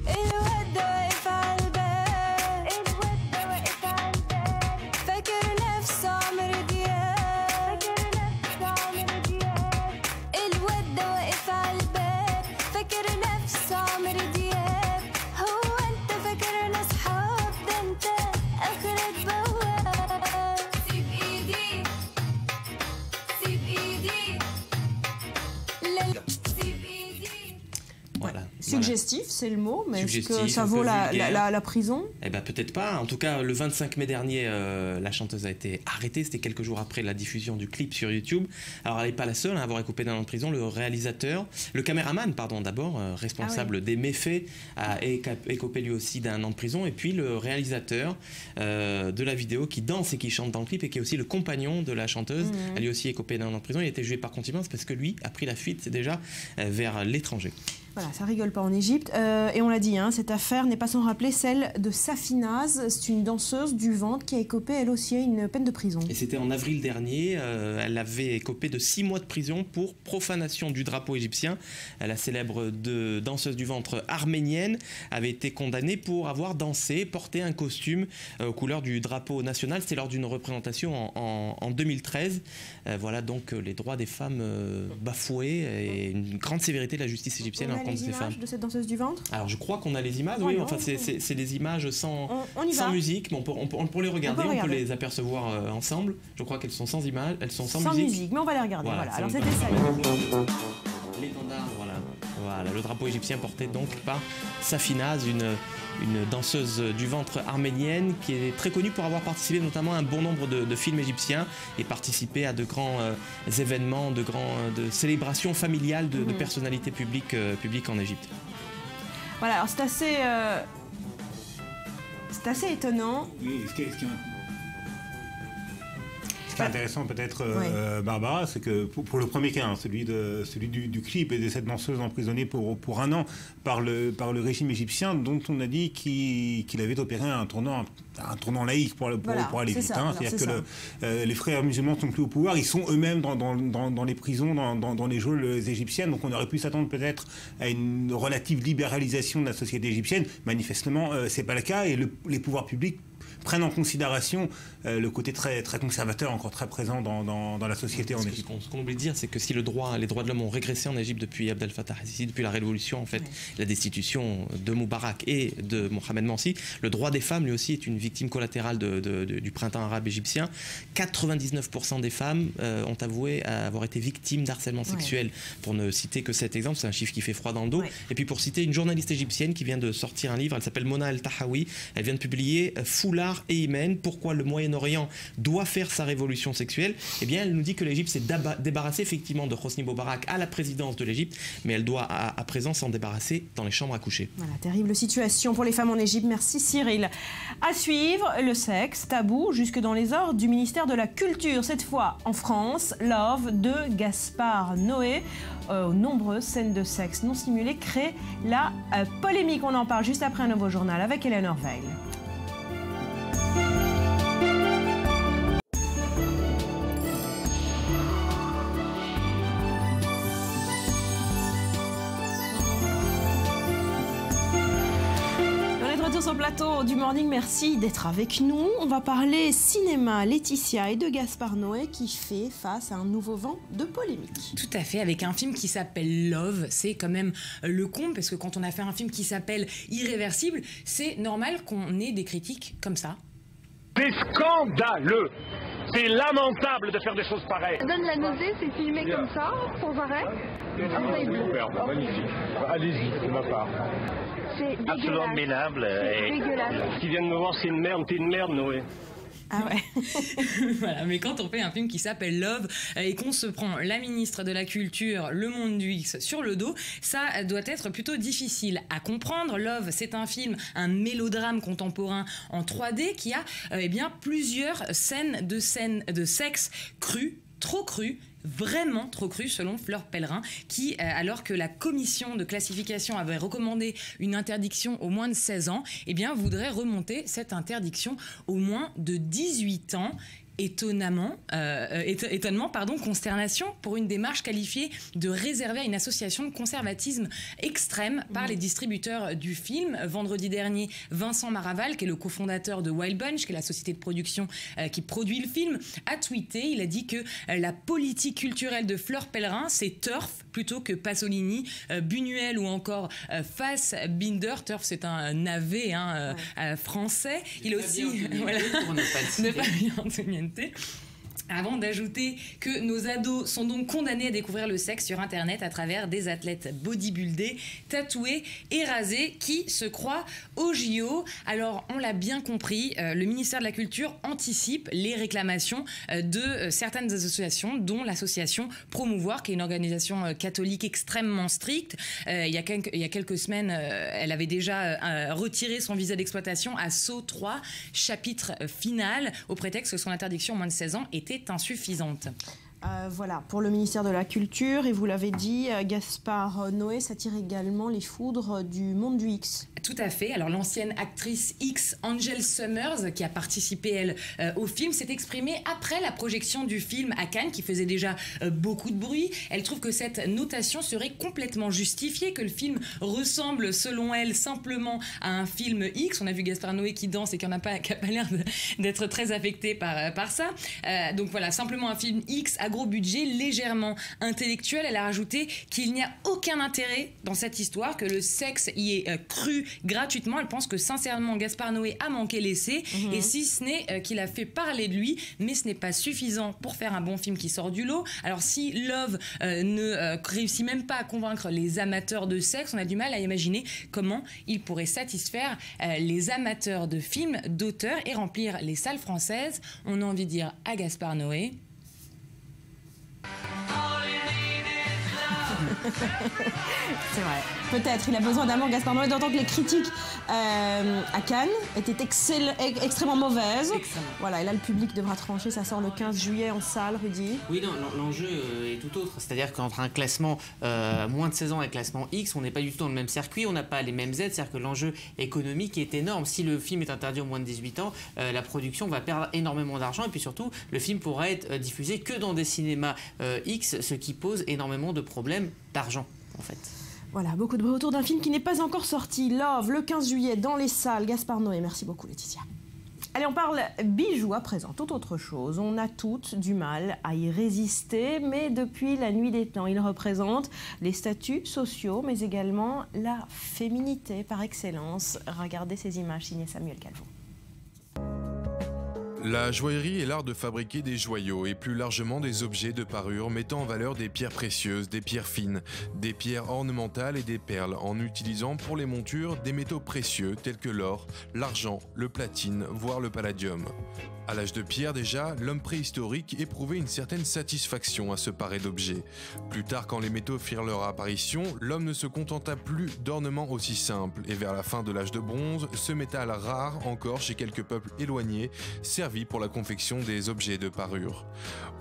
الود واقف عالباب فاكر نفسه عمرو دياب الود واقف عالباب فاكر نفسه عمرو دياب هو انت فاكرنا اصحاب ده انت اخرك بواب سيب ايدي سيب ايدي سيب ايدي. Voilà. Suggestif, c'est le mot, mais est-ce que ça un vaut peu la prison? Eh ben peut-être pas. En tout cas, le 25 mai dernier, la chanteuse a été arrêtée. C'était quelques jours après la diffusion du clip sur YouTube. Alors, elle n'est pas la seule à avoir écopé d'1 an de prison. Le caméraman, pardon, d'abord, responsable des méfaits, a écopé lui aussi d'1 an de prison. Et puis, le réalisateur de la vidéo qui danse et qui chante dans le clip et qui est aussi le compagnon de la chanteuse, a lui aussi écopé d'1 an de prison. Il a été jugé par contumace parce que lui a pris la fuite, c'est déjà vers l'étranger. Voilà, ça rigole pas en Égypte. Et on l'a dit, cette affaire n'est pas sans rappeler celle de Safinaz. C'est une danseuse du ventre qui a écopé elle aussi une peine de prison. Et c'était en avril dernier. Elle avait écopé de 6 mois de prison pour profanation du drapeau égyptien. La célèbre danseuse du ventre arménienne avait été condamnée pour avoir dansé, porté un costume aux couleurs du drapeau national. C'était lors d'une représentation en 2013. Voilà donc les droits des femmes bafoués et une grande sévérité de la justice égyptienne. On a les images de cette danseuse du ventre? Alors je crois qu'on a les images, oui, enfin c'est des images sans musique, mais on peut les regarder, on peut les apercevoir ensemble. Je crois qu'elles sont sans images, elles sont sans musique. Mais on va les regarder, voilà. Alors c'était ça. L'étendard, voilà, le drapeau égyptien porté donc par Safinaz, une danseuse du ventre arménienne qui est très connue pour avoir participé notamment à un bon nombre de films égyptiens et participé à de grands événements, de célébrations familiales de personnalités publiques en Égypte. Voilà, alors c'est assez étonnant. Oui, qui est intéressant peut-être, Barbara, c'est que pour le premier cas, celui du clip et de cette danseuse emprisonnée pour 1 an par le régime égyptien, dont on a dit qu'il avait opéré un tournant laïque pour aller vite. C'est-à-dire que les frères musulmans ne sont plus au pouvoir, ils sont eux-mêmes dans les prisons, dans les geôles égyptiennes, donc on aurait pu s'attendre peut-être à une relative libéralisation de la société égyptienne. Manifestement, c'est pas le cas, et les pouvoirs publics prennent en considération le côté très, très conservateur encore très présent dans la société en Égypte. Ce qu'on oublie de dire, c'est que si les droits de l'homme ont régressé en Égypte depuis Abdel Fattah al-Sisi, depuis la révolution, en fait, la destitution de Moubarak et de Mohamed Morsi, le droit des femmes, lui aussi, est une victime collatérale du printemps arabe égyptien. 99% des femmes ont avoué avoir été victimes d'harcèlement sexuel. Pour ne citer que cet exemple, c'est un chiffre qui fait froid dans le dos. Et puis pour citer une journaliste égyptienne qui vient de sortir un livre, elle s'appelle Mona El-Tahawi, elle vient de publier Foulard et Hymen, pourquoi le Moyen-Orient doit faire sa révolution sexuelle. Eh bien, elle nous dit que l'Égypte s'est débarrassée effectivement de Hosni Moubarak à la présidence de l'Égypte, mais elle doit à présent s'en débarrasser dans les chambres à coucher. Voilà, terrible situation pour les femmes en Égypte. Merci Cyril. À suivre, le sexe, tabou, jusque dans les ordres du ministère de la Culture. Cette fois en France, Love de Gaspard Noé. Nombreuses scènes de sexe non simulées créent la polémique. On en parle juste après un nouveau journal avec Hélène Orveil. Sur le plateau du Morning, merci d'être avec nous. On va parler cinéma, Laetitia, et de Gaspard Noé qui fait face à un nouveau vent de polémique. Tout à fait, avec un film qui s'appelle Love. C'est quand même le comble, parce que quand on a fait un film qui s'appelle Irréversible, c'est normal qu'on ait des critiques comme ça. C'est scandaleux! C'est lamentable de faire des choses pareilles. Ça donne la nausée, c'est filmé comme ça, sans arrêt. Superbe, magnifique. Allez-y, c'est ma part. C'est dégueulasse. Absolument minable. C'est dégueulasse. Qui viennent me voir, c'est une merde, t'es une merde, Noé. Ah ouais. Voilà, mais quand on fait un film qui s'appelle Love et qu'on se prend la ministre de la Culture, le monde du X sur le dos, ça doit être plutôt difficile à comprendre. Love, c'est un film, un mélodrame contemporain en 3D qui a plusieurs scènes de sexe cru, trop cru, vraiment trop cru selon Fleur Pellerin qui, alors que la commission de classification avait recommandé une interdiction au moins de 16 ans, voudrait remonter cette interdiction au moins de 18 ans. Consternation pour une démarche qualifiée de réservée à une association de conservatisme extrême par les distributeurs du film. Vendredi dernier, Vincent Maraval, qui est le cofondateur de Wild Bunch, qui est la société de production qui produit le film, a tweeté. Il a dit que la politique culturelle de Fleur Pellerin, c'est Turf plutôt que Pasolini, Buñuel ou encore Fassbinder. Turf, c'est un navet français. Il a aussi de Fabien Antoniente. Avant d'ajouter que nos ados sont donc condamnés à découvrir le sexe sur Internet à travers des athlètes bodybuildés, tatoués et rasés qui se croient au JO. Alors, on l'a bien compris, le ministère de la Culture anticipe les réclamations de certaines associations, dont l'association Promouvoir, qui est une organisation catholique extrêmement stricte. Il y a quelques semaines, elle avait déjà retiré son visa d'exploitation à Sceaux 3, chapitre final, au prétexte que son interdiction en moins de 16 ans était insuffisante. Voilà, pour le ministère de la Culture, et vous l'avez dit, Gaspard Noé s'attire également les foudres du monde du X. Tout à fait. Alors l'ancienne actrice X, Angel Summers, qui a participé, elle, au film, s'est exprimée après la projection du film à Cannes, qui faisait déjà beaucoup de bruit. Elle trouve que cette notation serait complètement justifiée, que le film ressemble, selon elle, simplement à un film X. On a vu Gaspard Noé qui danse et qui n'a pas l'air d'être très affecté par ça. Donc voilà, simplement un film X à gros budget, légèrement intellectuel. Elle a rajouté qu'il n'y a aucun intérêt dans cette histoire, que le sexe y est cru gratuitement. Elle pense que sincèrement Gaspard Noé a manqué l'essai, et si ce n'est qu'il a fait parler de lui, mais ce n'est pas suffisant pour faire un bon film qui sort du lot. Alors si Love ne réussit même pas à convaincre les amateurs de sexe, on a du mal à imaginer comment il pourrait satisfaire les amateurs de films d'auteurs et remplir les salles françaises. On a envie de dire à Gaspard Noé: C'est vrai. Peut-être, il a besoin d'amour, Gaspard Noé, d'autant que les critiques à Cannes étaient extrêmement mauvaises. Voilà, et là, le public devra trancher. Ça sort le 15 juillet en salle, Rudy. Oui, non, l'enjeu est tout autre. C'est-à-dire qu'entre un classement moins de 16 ans et un classement X, on n'est pas du tout dans le même circuit, on n'a pas les mêmes aides. C'est-à-dire que l'enjeu économique est énorme. Si le film est interdit aux moins de 18 ans, la production va perdre énormément d'argent. Et puis surtout, le film pourra être diffusé que dans des cinémas X, ce qui pose énormément de problèmes d'argent, en fait. Voilà, beaucoup de bruit autour d'un film qui n'est pas encore sorti. Love, le 15 juillet, dans les salles. Gaspard Noé, merci beaucoup Laetitia. Allez, on parle bijoux à présent, toute autre chose. On a toutes du mal à y résister, mais depuis la nuit des temps, ils représentent les statuts sociaux, mais également la féminité par excellence. Regardez ces images signées Samuel Calvo. La joaillerie est l'art de fabriquer des joyaux et plus largement des objets de parure mettant en valeur des pierres précieuses, des pierres fines, des pierres ornementales et des perles en utilisant pour les montures des métaux précieux tels que l'or, l'argent, le platine, voire le palladium. À l'âge de pierre déjà, l'homme préhistorique éprouvait une certaine satisfaction à se parer d'objets. Plus tard, quand les métaux firent leur apparition, l'homme ne se contenta plus d'ornements aussi simples et vers la fin de l'âge de bronze, ce métal rare encore chez quelques peuples éloignés servit pour la confection des objets de parure.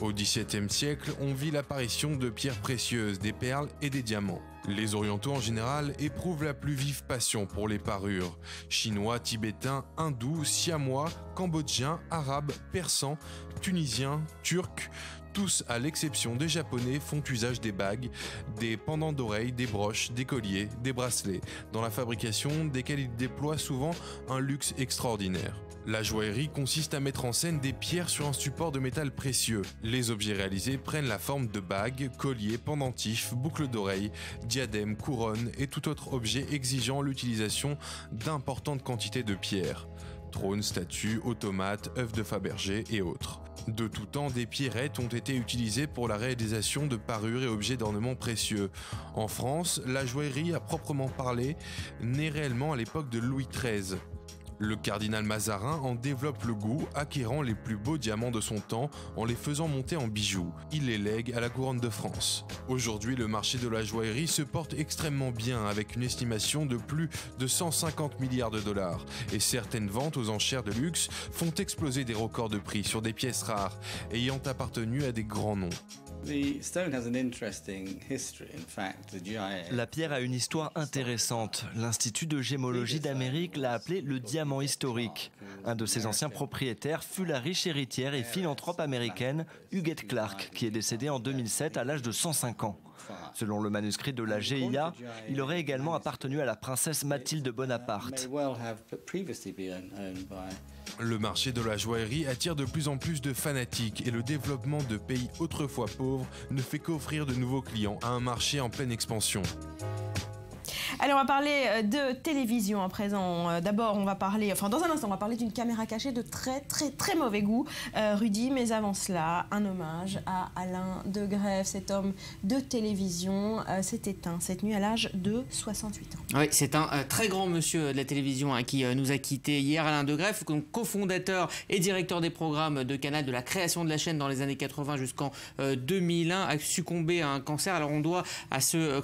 Au XVIIe siècle, on vit l'apparition de pierres précieuses, des perles et des diamants. Les Orientaux en général éprouvent la plus vive passion pour les parures. Chinois, Tibétains, Hindous, Siamois, Cambodgiens, Arabes, Persans, Tunisiens, Turcs, tous à l'exception des Japonais font usage des bagues, des pendants d'oreilles, des broches, des colliers, des bracelets, dans la fabrication desquels ils déploient souvent un luxe extraordinaire. La joaillerie consiste à mettre en scène des pierres sur un support de métal précieux. Les objets réalisés prennent la forme de bagues, colliers, pendentifs, boucles d'oreilles, diadèmes, couronnes et tout autre objet exigeant l'utilisation d'importantes quantités de pierres. Trônes, statues, automates, œuvres de Fabergé et autres. De tout temps, des pierrettes ont été utilisées pour la réalisation de parures et objets d'ornement précieux. En France, la joaillerie à proprement parler naît réellement à l'époque de Louis XIII. Le cardinal Mazarin en développe le goût, acquérant les plus beaux diamants de son temps en les faisant monter en bijoux. Il les lègue à la couronne de France. Aujourd'hui, le marché de la joaillerie se porte extrêmement bien avec une estimation de plus de 150 milliards de dollars. Et certaines ventes aux enchères de luxe font exploser des records de prix sur des pièces rares ayant appartenu à des grands noms. La pierre a une histoire intéressante. L'Institut de gémologie d'Amérique l'a appelé le diamant historique. Un de ses anciens propriétaires fut la riche héritière et philanthrope américaine Huguette Clark, qui est décédée en 2007 à l'âge de 105 ans. Selon le manuscrit de la GIA, il aurait également appartenu à la princesse Mathilde Bonaparte. Le marché de la joaillerie attire de plus en plus de fanatiques et le développement de pays autrefois pauvres ne fait qu'offrir de nouveaux clients à un marché en pleine expansion. Allez, on va parler de télévision à présent. D'abord, on va parler, dans un instant, on va parler d'une caméra cachée de très mauvais goût. Rudy, mais avant cela, un hommage à Alain de Greef, cet homme de télévision s'est éteint cette nuit à l'âge de 68 ans. Oui, c'est un très grand monsieur de la télévision qui nous a quittés hier. Alain de Greef, cofondateur et directeur des programmes de Canal, de la création de la chaîne dans les années 80 jusqu'en 2001, a succombé à un cancer. Alors on doit à ce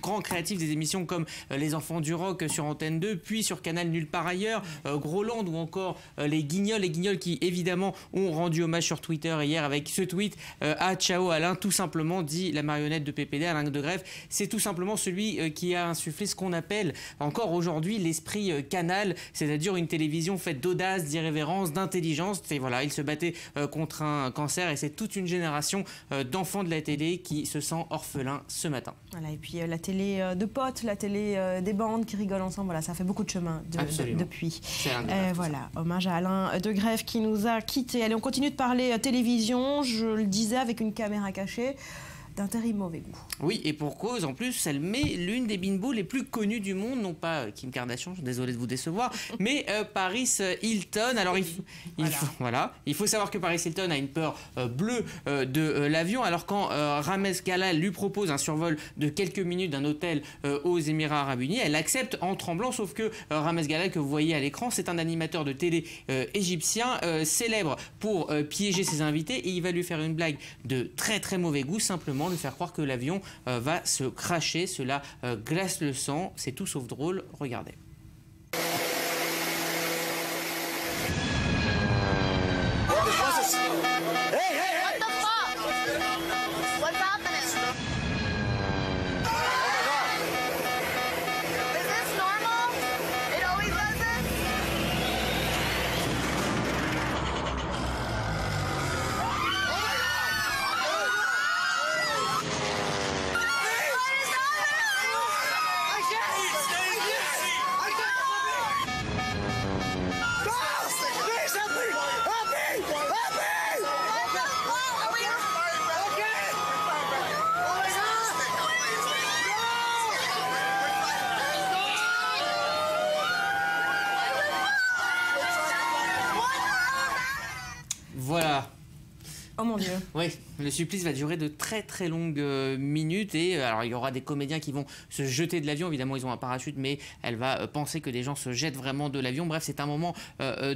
grand créatif des émissions comme Les Enfants du Rock sur Antenne 2, puis sur Canal Nulle Part Ailleurs, Groland ou encore les Guignols qui évidemment ont rendu hommage sur Twitter hier avec ce tweet à Ciao Alain, tout simplement, dit la marionnette de PPD, Alain de Greef. C'est tout simplement celui qui a insufflé ce qu'on appelle encore aujourd'hui l'esprit Canal, c'est-à-dire une télévision faite d'audace, d'irrévérence, d'intelligence. Et voilà, il se battait contre un cancer et c'est toute une génération d'enfants de la télé qui se sent orphelin ce matin. Voilà, et puis la télé de potes, la télé des bandes qui rigolent ensemble, voilà, ça fait beaucoup de chemin depuis. Voilà, hommage à Alain de Greef qui nous a quittés. Allez, on continue de parler télévision, je le disais, avec une caméra cachée d'un terrible mauvais goût. Oui, et pour cause, en plus, elle met l'une des bimbos les plus connues du monde, non pas Kim Kardashian, je suis désolé de vous décevoir, mais Paris Hilton. Alors il faut savoir que Paris Hilton a une peur bleue de l'avion, alors quand Rames Galal lui propose un survol de quelques minutes d'un hôtel aux Émirats Arabes Unis, elle accepte en tremblant, sauf que Rames Galal, que vous voyez à l'écran, c'est un animateur de télé égyptien, célèbre pour piéger ses invités, et il va lui faire une blague de très mauvais goût, simplement simplement lui faire croire que l'avion va se crasher. Cela glace le sang, c'est tout sauf drôle, regardez. Voilà. Oh mon Dieu. Oui, le supplice va durer de très longues minutes et alors il y aura des comédiens qui vont se jeter de l'avion, évidemment ils ont un parachute mais elle va penser que des gens se jettent vraiment de l'avion. Bref, c'est un moment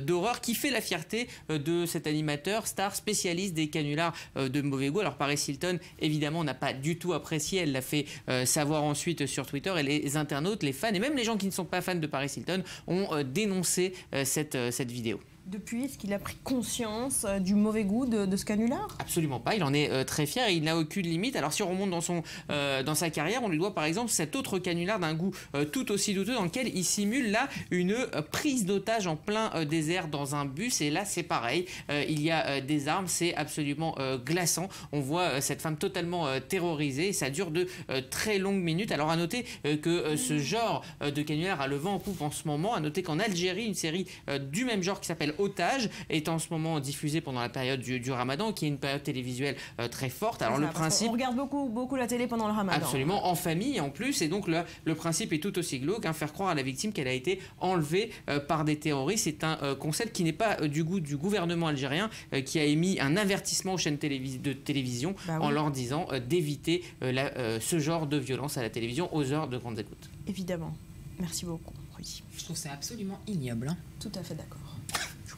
d'horreur qui fait la fierté de cet animateur, star spécialiste des canulars de mauvais goût. Alors Paris Hilton, évidemment, n'a pas du tout apprécié, elle l'a fait savoir ensuite sur Twitter et les internautes, les fans et même les gens qui ne sont pas fans de Paris Hilton ont dénoncé cette vidéo. Depuis, est-ce qu'il a pris conscience du mauvais goût de ce canular? Absolument pas, il en est très fier et il n'a aucune limite. Alors si on remonte dans sa carrière, on lui doit par exemple cet autre canular d'un goût tout aussi douteux dans lequel il simule là une prise d'otage en plein désert dans un bus et là c'est pareil, il y a des armes, c'est absolument glaçant. On voit cette femme totalement terrorisée et ça dure de très longues minutes. Alors à noter que ce genre de canular a le vent en poupe en ce moment. À noter qu'en Algérie, une série du même genre qui s'appelle Otage est en ce moment diffusée pendant la période du Ramadan, qui est une période télévisuelle très forte. Alors le principe, on regarde beaucoup la télé pendant le Ramadan. Absolument, en famille en plus, et donc le principe est tout aussi glauque, faire croire à la victime qu'elle a été enlevée par des terroristes. C'est un concept qui n'est pas du goût du gouvernement algérien, qui a émis un avertissement aux chaînes de télévision en leur disant d'éviter ce genre de violence à la télévision aux heures de grandes écoutes. Évidemment. Merci beaucoup, Rudy. Je trouve ça absolument ignoble. Tout à fait d'accord.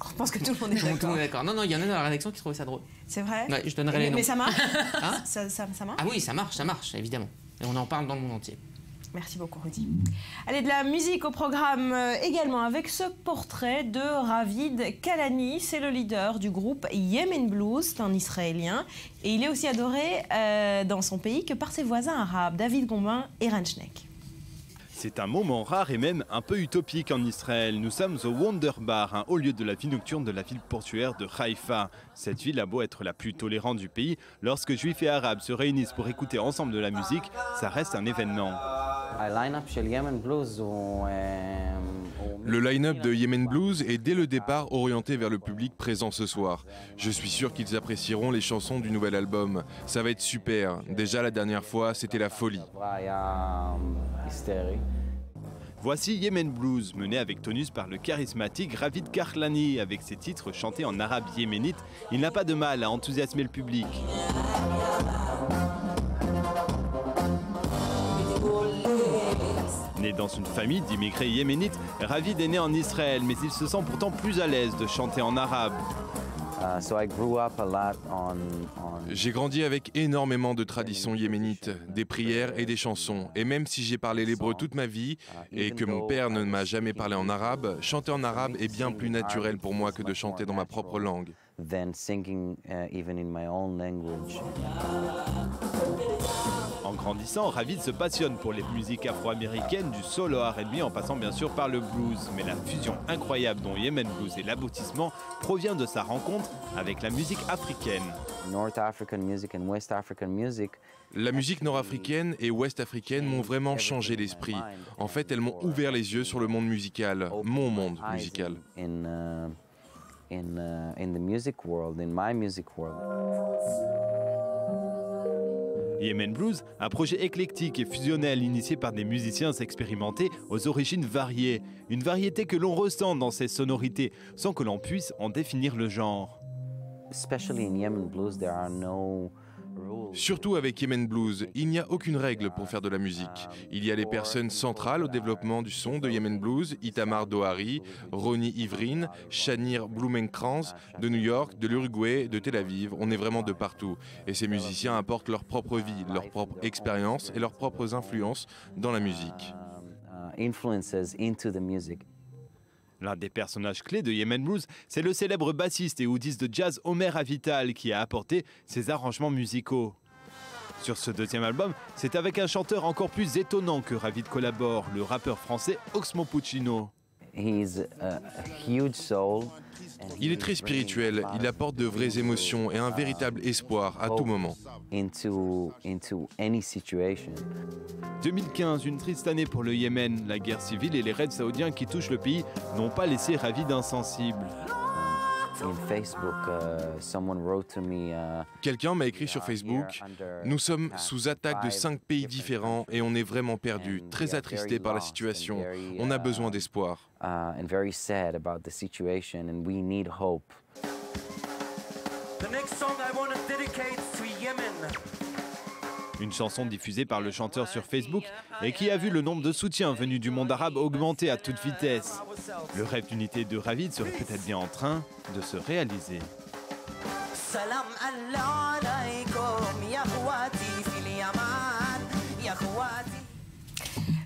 Je pense que tout le monde est d'accord. Tout le monde est d'accord. Non, il y en a dans la rédaction qui trouvait ça drôle. C'est vrai? Ouais, je donnerai les noms. Mais ça marche? Hein? ça marche? Ah oui, ça marche, évidemment. Et on en parle dans le monde entier. Merci beaucoup, Rudy. Allez, de la musique au programme également avec ce portrait de Ravid Kalani. C'est le leader du groupe Yemen Blues, c'est un Israélien. Et il est aussi adoré dans son pays que par ses voisins arabes, David Gombin et Ranchnek. C'est un moment rare et même un peu utopique en Israël. Nous sommes au Wonder Bar, un haut lieu de la vie nocturne de la ville portuaire de Haïfa. Cette ville a beau être la plus tolérante du pays, lorsque juifs et arabes se réunissent pour écouter ensemble de la musique, ça reste un événement. Le line-up de Yemen Blues est dès le départ orienté vers le public présent ce soir. Je suis sûr qu'ils apprécieront les chansons du nouvel album. Ça va être super. Déjà la dernière fois, c'était la folie. Voici Yemen Blues, mené avec tonus par le charismatique Ravid Kalani. Avec ses titres chantés en arabe yéménite, il n'a pas de mal à enthousiasmer le public. Né dans une famille d'immigrés yéménites, Ravid est né en Israël, mais il se sent pourtant plus à l'aise de chanter en arabe. J'ai grandi avec énormément de traditions yéménites, des prières et des chansons. Et même si j'ai parlé l'hébreu toute ma vie et que mon père ne m'a jamais parlé en arabe, chanter en arabe est bien plus naturel pour moi que de chanter dans ma propre langue. En grandissant, Ravid se passionne pour les musiques afro-américaines, du soul au R&B en passant bien sûr par le blues. Mais la fusion incroyable dont Yemen Blues est l'aboutissement provient de sa rencontre avec la musique africaine. La musique nord-africaine et ouest-africaine m'ont vraiment changé l'esprit. En fait, elles m'ont ouvert les yeux sur le monde musical, mon monde musical. Yemen Blues, un projet éclectique et fusionnel initié par des musiciens expérimentés aux origines variées. Une variété que l'on ressent dans ses sonorités, sans que l'on puisse en définir le genre. Surtout avec Yemen Blues, il n'y a aucune règle pour faire de la musique. Il y a les personnes centrales au développement du son de Yemen Blues, Itamar Dohari, Ronnie Ivrin, Shanir Blumenkranz, de New York, de l'Uruguay, de Tel Aviv. On est vraiment de partout. Et ces musiciens apportent leur propre vie, leur propre expérience et leurs propres influences dans la musique. L'un des personnages clés de Yemen Blues, c'est le célèbre bassiste et oudiste de jazz Omer Avital qui a apporté ses arrangements musicaux. Sur ce deuxième album, c'est avec un chanteur encore plus étonnant que Ravid collabore, le rappeur français Oxmo Puccino. Il est très spirituel, il apporte de vraies émotions et un véritable espoir à tout moment. 2015, une triste année pour le Yémen. La guerre civile et les raids saoudiens qui touchent le pays n'ont pas laissé Ravid insensible. Quelqu'un m'a écrit sur Facebook « Nous sommes sous attaque de 5 pays différents et on est vraiment perdus, très attristés par la situation. On a besoin d'espoir. » Une chanson diffusée par le chanteur sur Facebook et qui a vu le nombre de soutiens venus du monde arabe augmenter à toute vitesse. Le rêve d'unité de Ravid serait peut-être bien en train de se réaliser.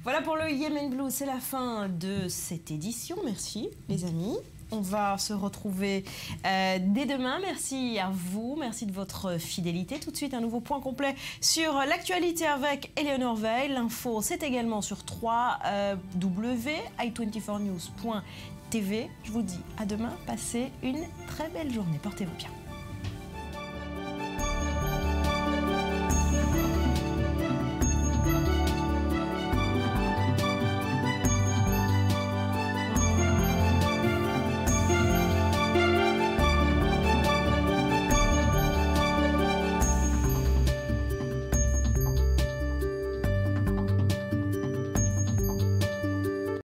Voilà pour le Yemen Blues, c'est la fin de cette édition. Merci les amis. On va se retrouver dès demain. Merci à vous, merci de votre fidélité. Tout de suite, un nouveau point complet sur l'actualité avec Eleonore Veil. L'info, c'est également sur www.i24news.tv. Je vous dis à demain. Passez une très belle journée. Portez-vous bien.